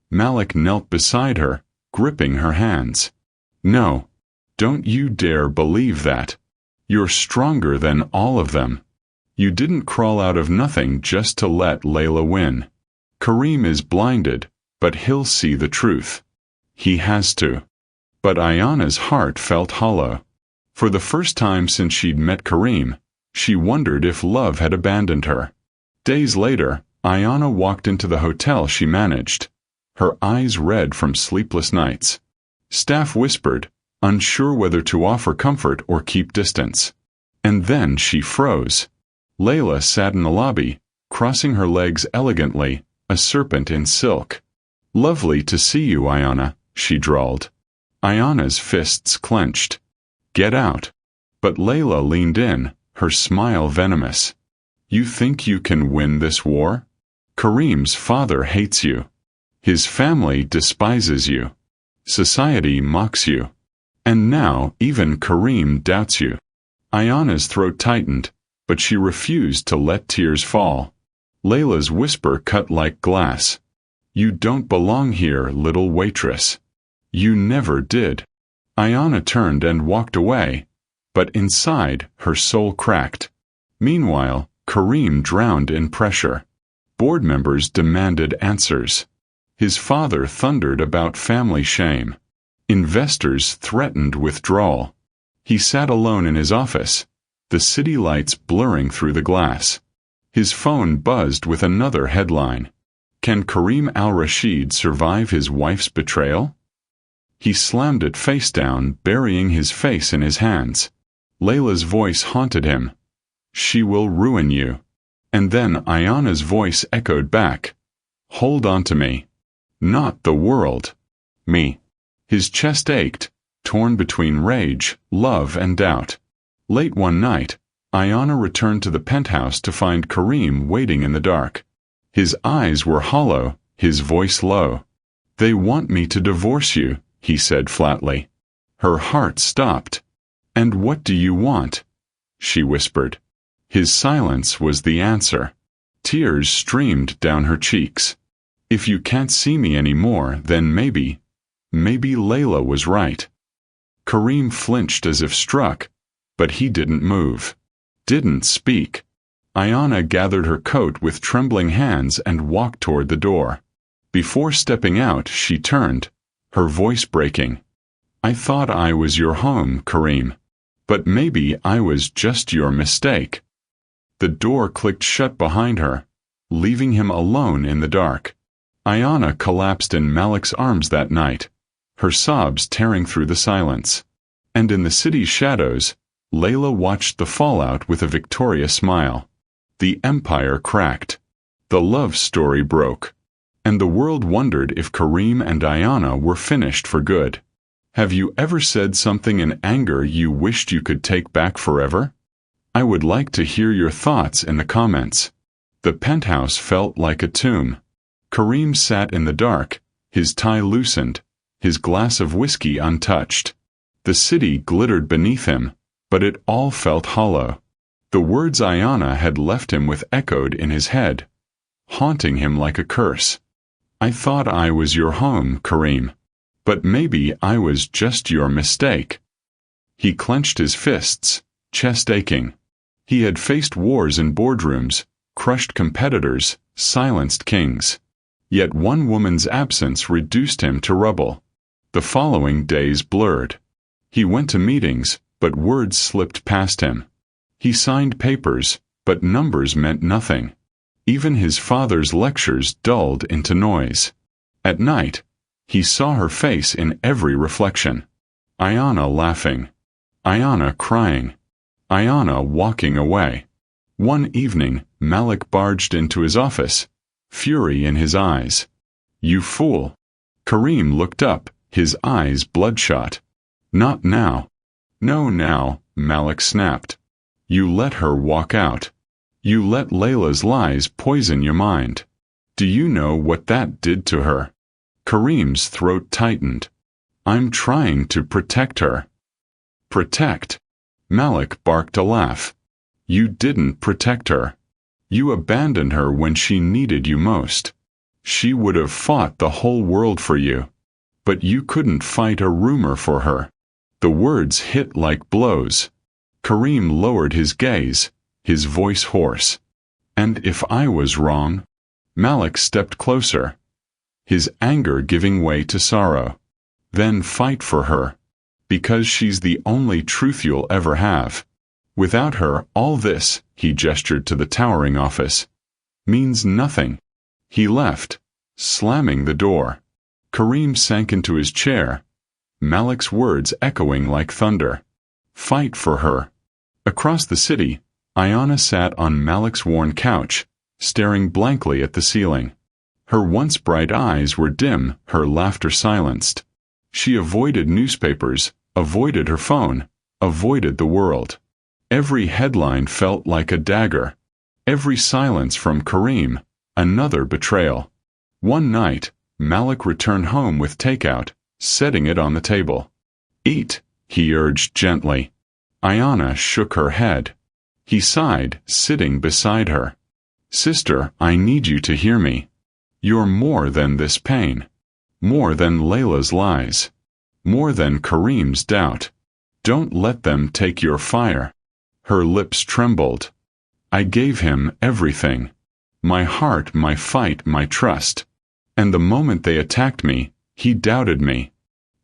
Malik knelt beside her, gripping her hands. No. Don't you dare believe that. You're stronger than all of them. You didn't crawl out of nothing just to let Layla win. Kareem is blinded, but he'll see the truth. He has to. But Ayanna's heart felt hollow. For the first time since she'd met Kareem, she wondered if love had abandoned her. Days later, Ayanna walked into the hotel she managed, her eyes red from sleepless nights. Staff whispered, unsure whether to offer comfort or keep distance. And then she froze. Layla sat in the lobby, crossing her legs elegantly, a serpent in silk. "Lovely to see you, Ayanna," she drawled. Ayanna's fists clenched. "Get out." But Layla leaned in, her smile venomous. "You think you can win this war? Kareem's father hates you. His family despises you. Society mocks you. And now even Kareem doubts you." Ayanna's throat tightened, but she refused to let tears fall. Layla's whisper cut like glass. "You don't belong here, little waitress. You never did." Ayanna turned and walked away, but inside, her soul cracked. Meanwhile, Kareem drowned in pressure. Board members demanded answers. His father thundered about family shame. Investors threatened withdrawal. He sat alone in his office, the city lights blurring through the glass. His phone buzzed with another headline. Can Kareem al-Rashid survive his wife's betrayal? He slammed it face down, burying his face in his hands. Layla's voice haunted him. "She will ruin you." And then Ayanna's voice echoed back. "Hold on to me. Not the world. Me." His chest ached, torn between rage, love, and doubt. Late one night, Ayanna returned to the penthouse to find Kareem waiting in the dark. His eyes were hollow, his voice low. "They want me to divorce you," he said flatly. Her heart stopped. "And what do you want?" she whispered. His silence was the answer. Tears streamed down her cheeks. "If you can't see me anymore, then maybe Layla was right." Kareem flinched as if struck, but he didn't move. Didn't speak. Ayanna gathered her coat with trembling hands and walked toward the door. Before stepping out, she turned, her voice breaking. "I thought I was your home, Kareem. But maybe I was just your mistake." The door clicked shut behind her, leaving him alone in the dark. Ayanna collapsed in Malik's arms that night, her sobs tearing through the silence. And in the city's shadows, Layla watched the fallout with a victorious smile. The empire cracked. The love story broke. And the world wondered if Kareem and Ayanna were finished for good. Have you ever said something in anger you wished you could take back forever? I would like to hear your thoughts in the comments. The penthouse felt like a tomb. Kareem sat in the dark, his tie loosened, his glass of whiskey untouched. The city glittered beneath him, but it all felt hollow. The words Ayanna had left him with echoed in his head, haunting him like a curse. "I thought I was your home, Kareem. But maybe I was just your mistake." He clenched his fists, chest aching. He had faced wars in boardrooms, crushed competitors, silenced kings. Yet one woman's absence reduced him to rubble. The following days blurred. He went to meetings, but words slipped past him. He signed papers, but numbers meant nothing. Even his father's lectures dulled into noise. At night, he saw her face in every reflection. Ayanna laughing. Ayanna crying. Ayanna walking away. One evening, Malik barged into his office, fury in his eyes. "You fool." Kareem looked up, his eyes bloodshot. "Not now." "No now," Malik snapped. "You let her walk out. You let Layla's lies poison your mind. Do you know what that did to her?" Kareem's throat tightened. "I'm trying to protect her." "Protect?" Malik barked a laugh. "You didn't protect her. You abandoned her when she needed you most. She would have fought the whole world for you. But you couldn't fight a rumor for her." The words hit like blows. Kareem lowered his gaze, his voice hoarse. "And if I was wrong?" Malik stepped closer, his anger giving way to sorrow. Then fight for her. Because she's the only truth you'll ever have. Without her, all this," he gestured to the towering office, "means nothing." He left, slamming the door. Kareem sank into his chair, Malik's words echoing like thunder. Fight for her. Across the city, Ayanna sat on Malik's worn couch, staring blankly at the ceiling. Her once bright eyes were dim, her laughter silenced. She avoided newspapers, avoided her phone, avoided the world. Every headline felt like a dagger. Every silence from Kareem, another betrayal. One night, Malik returned home with takeout, setting it on the table. "Eat," he urged gently. Ayanna shook her head. He sighed, sitting beside her. "Sister, I need you to hear me. You're more than this pain. More than Layla's lies. More than Kareem's doubt. Don't let them take your fire." Her lips trembled. "I gave him everything. My heart, my fight, my trust. And the moment they attacked me, he doubted me.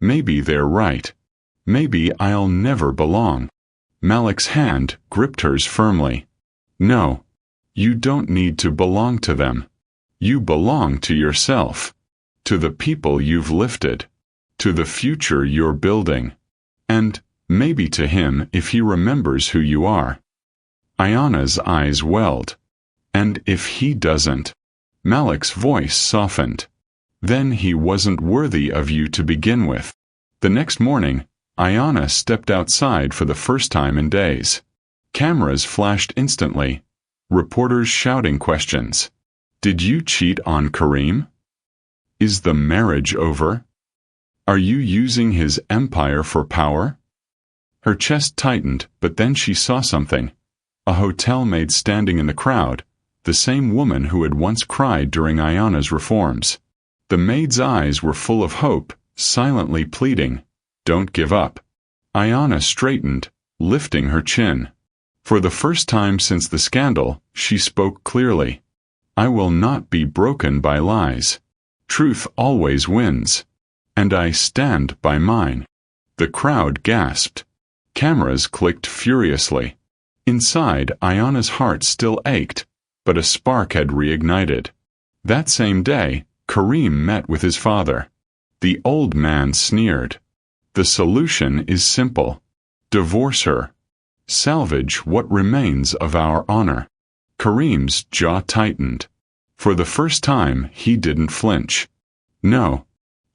Maybe they're right. Maybe I'll never belong." Malik's hand gripped hers firmly. "No. You don't need to belong to them. You belong to yourself. To the people you've lifted. To the future you're building. And, maybe to him if he remembers who you are." Ayanna's eyes welled. "And if he doesn't?" Malik's voice softened. "Then he wasn't worthy of you to begin with." The next morning, Ayanna stepped outside for the first time in days. Cameras flashed instantly. Reporters shouting questions. "Did you cheat on Kareem? Is the marriage over? Are you using his empire for power?" Her chest tightened, but then she saw something. A hotel maid standing in the crowd, the same woman who had once cried during Ayanna's reforms. The maid's eyes were full of hope, silently pleading, "Don't give up." Ayanna straightened, lifting her chin. For the first time since the scandal, she spoke clearly. "I will not be broken by lies. Truth always wins. And I stand by mine." The crowd gasped. Cameras clicked furiously. Inside, Ayanna's heart still ached, but a spark had reignited. That same day, Kareem met with his father. The old man sneered. "The solution is simple. Divorce her. Salvage what remains of our honor." Kareem's jaw tightened. For the first time, he didn't flinch. "No."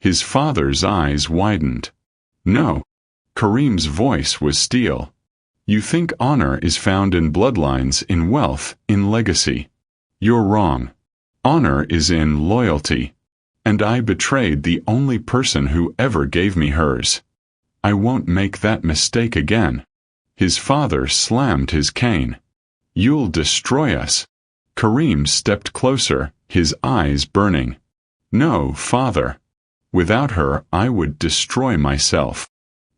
His father's eyes widened. "No." Kareem's voice was steel. "You think honor is found in bloodlines, in wealth, in legacy. You're wrong. Honor is in loyalty. And I betrayed the only person who ever gave me hers. I won't make that mistake again." His father slammed his cane. "You'll destroy us." Kareem stepped closer, his eyes burning. "No, father. Without her, I would destroy myself."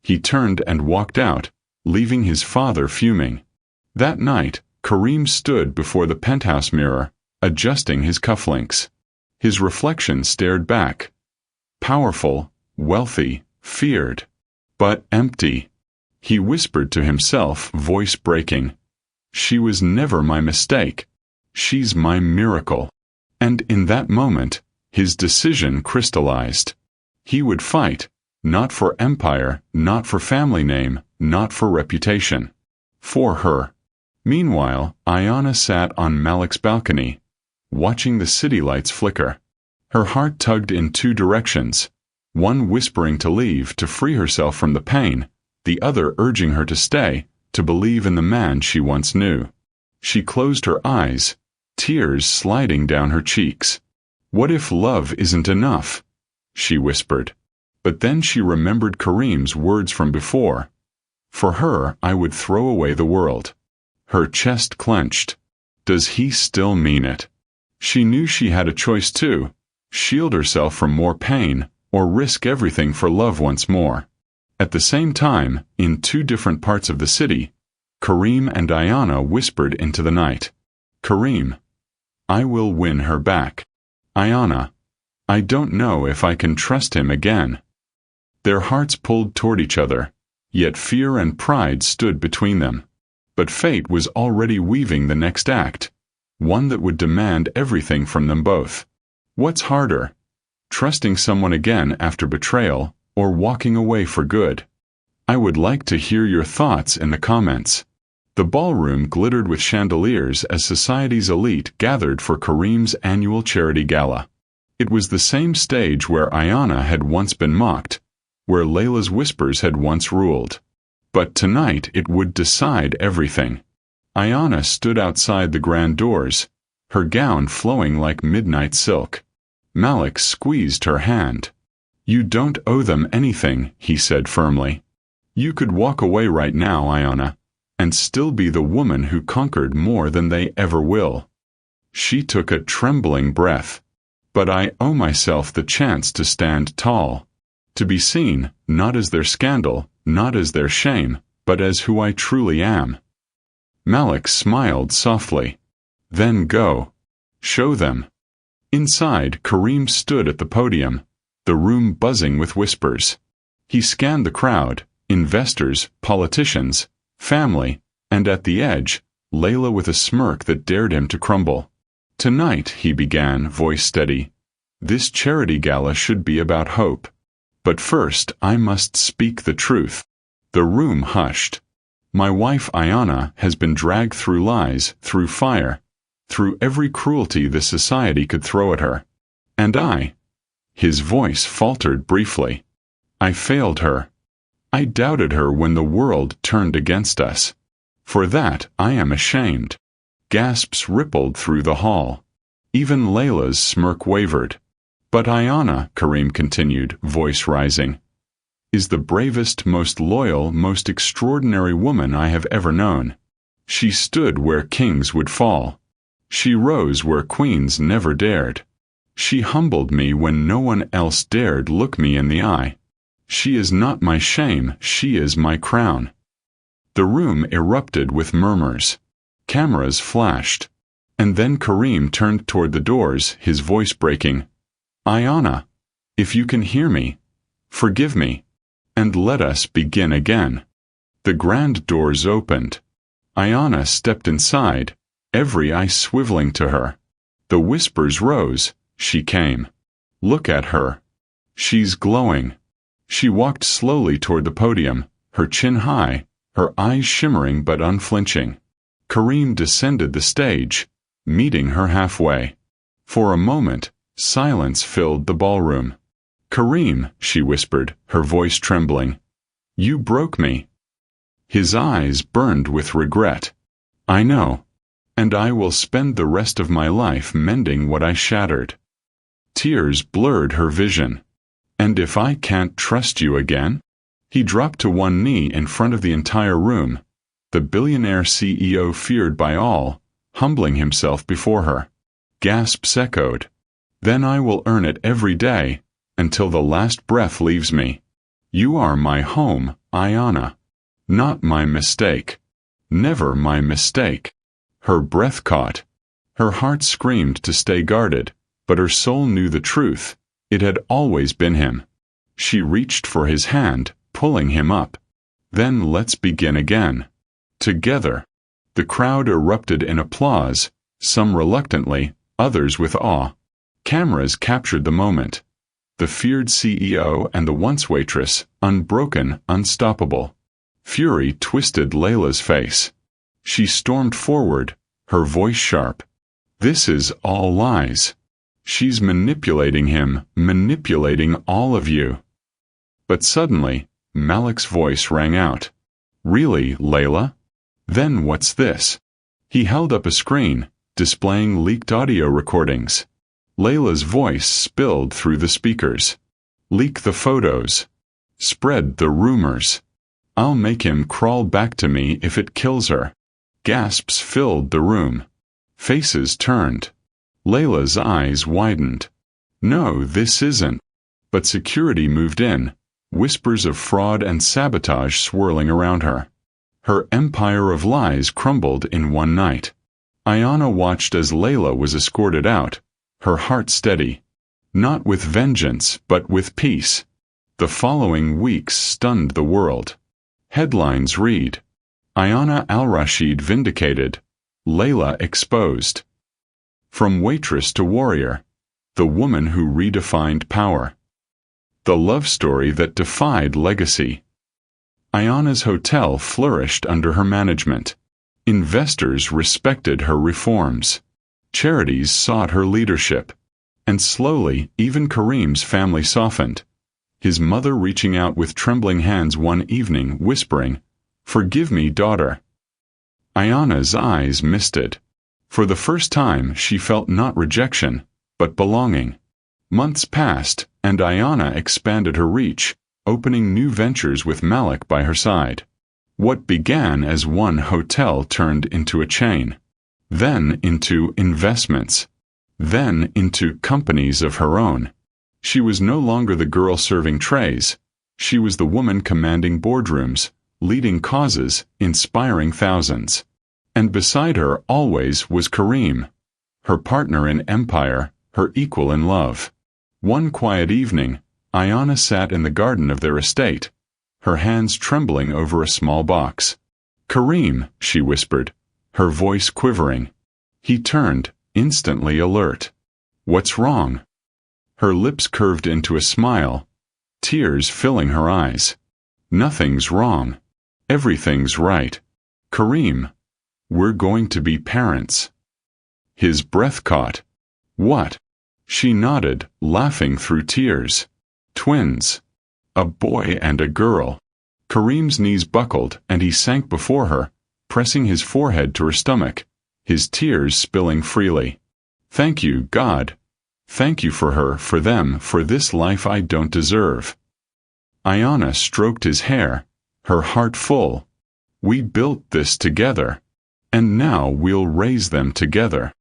He turned and walked out, leaving his father fuming. That night, Kareem stood before the penthouse mirror, adjusting his cufflinks. His reflection stared back. Powerful, wealthy, feared. But empty. He whispered to himself, voice breaking. "She was never my mistake. She's my miracle." And in that moment, his decision crystallized. He would fight, not for empire, not for family name, not for reputation. For her. Meanwhile, Ayanna sat on Malik's balcony, watching the city lights flicker. Her heart tugged in two directions, one whispering to leave, to free herself from the pain, the other urging her to stay, to believe in the man she once knew. She closed her eyes, tears sliding down her cheeks. "What if love isn't enough?" she whispered. But then she remembered Kareem's words from before. "For her, I would throw away the world." Her chest clenched. Does he still mean it? She knew she had a choice too. Shield herself from more pain, or risk everything for love once more. At the same time, in two different parts of the city, Kareem and Ayanna whispered into the night. Kareem, "I will win her back." Ayanna, "I don't know if I can trust him again." Their hearts pulled toward each other, yet fear and pride stood between them. But fate was already weaving the next act, one that would demand everything from them both. What's harder? Trusting someone again after betrayal, or walking away for good? I would like to hear your thoughts in the comments. The ballroom glittered with chandeliers as society's elite gathered for Kareem's annual charity gala. It was the same stage where Ayanna had once been mocked, where Layla's whispers had once ruled. But tonight it would decide everything. Ayanna stood outside the grand doors, her gown flowing like midnight silk. Malice squeezed her hand. "You don't owe them anything," he said firmly. "You could walk away right now, Ayanna, and still be the woman who conquered more than they ever will." She took a trembling breath. "But I owe myself the chance to stand tall. To be seen, not as their scandal, not as their shame, but as who I truly am." Malice smiled softly. "Then go. Show them." Inside, Kareem stood at the podium, the room buzzing with whispers. He scanned the crowd, investors, politicians, family, and at the edge, Layla with a smirk that dared him to crumble. "Tonight," he began, voice steady, "this charity gala should be about hope. But first, I must speak the truth." The room hushed. "My wife Ayanna has been dragged through lies, through fire, through every cruelty the society could throw at her. And I—" his voice faltered briefly. "I failed her. I doubted her when the world turned against us. For that, I am ashamed." Gasps rippled through the hall. Even Layla's smirk wavered. "But Ayanna," Kareem continued, voice rising, "is the bravest, most loyal, most extraordinary woman I have ever known. She stood where kings would fall. She rose where queens never dared. She humbled me when no one else dared look me in the eye. She is not my shame, she is my crown." The room erupted with murmurs. Cameras flashed. And then Kareem turned toward the doors, his voice breaking. "Ayanna, if you can hear me, forgive me, and let us begin again." The grand doors opened. Ayanna stepped inside, every eye swiveling to her. The whispers rose. She came. "Look at her. She's glowing." She walked slowly toward the podium, her chin high, her eyes shimmering but unflinching. Kareem descended the stage, meeting her halfway. For a moment, silence filled the ballroom. "Kareem," she whispered, her voice trembling, "you broke me." His eyes burned with regret. "I know. And I will spend the rest of my life mending what I shattered." Tears blurred her vision. "And if I can't trust you again?" He dropped to one knee in front of the entire room, the billionaire CEO feared by all, humbling himself before her. Gasps echoed. "Then I will earn it every day, until the last breath leaves me. You are my home, Ayanna. Not my mistake. Never my mistake." Her breath caught. Her heart screamed to stay guarded, but her soul knew the truth. It had always been him. She reached for his hand, pulling him up. "Then let's begin again. Together." The crowd erupted in applause, some reluctantly, others with awe. Cameras captured the moment. The feared CEO and the once waitress, unbroken, unstoppable. Fury twisted Layla's face. She stormed forward, her voice sharp. "This is all lies. She's manipulating him, manipulating all of you." But suddenly, Malik's voice rang out. "Really, Layla? Then what's this?" He held up a screen, displaying leaked audio recordings. Layla's voice spilled through the speakers. "Leak the photos. Spread the rumors. I'll make him crawl back to me if it kills her." Gasps filled the room. Faces turned. Layla's eyes widened. "No, this isn't." But security moved in, whispers of fraud and sabotage swirling around her. Her empire of lies crumbled in one night. Ayanna watched as Layla was escorted out, her heart steady. Not with vengeance, but with peace. The following weeks stunned the world. Headlines read, Ayanna al-Rashid vindicated, Layla exposed. From waitress to warrior, the woman who redefined power. The love story that defied legacy. Ayanna's hotel flourished under her management. Investors respected her reforms. Charities sought her leadership. And slowly, even Kareem's family softened. His mother reaching out with trembling hands one evening, whispering, "Forgive me, daughter." Ayanna's eyes misted. For the first time, she felt not rejection, but belonging. Months passed, and Ayanna expanded her reach, opening new ventures with Malik by her side. What began as one hotel turned into a chain. Then into investments. Then into companies of her own. She was no longer the girl serving trays. She was the woman commanding boardrooms, leading causes, inspiring thousands. And beside her always was Kareem, her partner in empire, her equal in love. One quiet evening, Ayanna sat in the garden of their estate, her hands trembling over a small box. "Kareem," she whispered, her voice quivering. He turned, instantly alert. "What's wrong?" Her lips curved into a smile, tears filling her eyes. "Nothing's wrong. Everything's right. Kareem, we're going to be parents." His breath caught. "What?" She nodded, laughing through tears. "Twins. A boy and a girl." Kareem's knees buckled, and he sank before her, pressing his forehead to her stomach, his tears spilling freely. "Thank you, God. Thank you for her, for them, for this life I don't deserve." Ayanna stroked his hair, her heart full. "We built this together. And now we'll raise them together."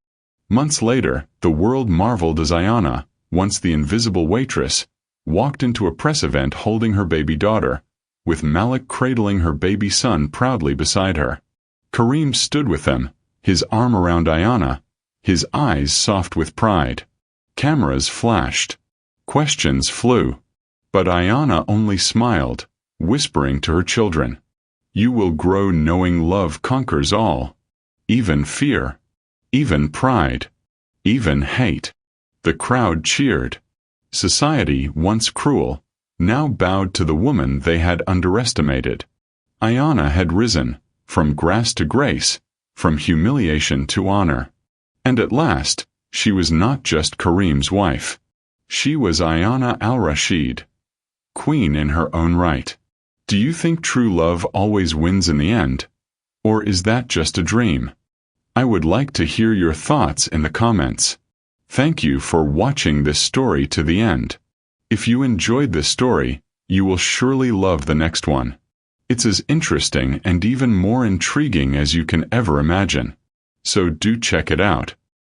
Months later, the world marveled as Ayanna, once the invisible waitress, walked into a press event holding her baby daughter, with Malik cradling her baby son proudly beside her. Kareem stood with them, his arm around Ayanna, his eyes soft with pride. Cameras flashed. Questions flew. But Ayanna only smiled, whispering to her children, "You will grow knowing love conquers all. Even fear. Even pride. Even hate." The crowd cheered. Society, once cruel, now bowed to the woman they had underestimated. Ayanna had risen, from grass to grace, from humiliation to honor. And at last, she was not just Kareem's wife. She was Ayanna al-Rashid, queen in her own right. Do you think true love always wins in the end? Or is that just a dream? I would like to hear your thoughts in the comments. Thank you for watching this story to the end. If you enjoyed this story, you will surely love the next one. It's as interesting and even more intriguing as you can ever imagine. So do check it out.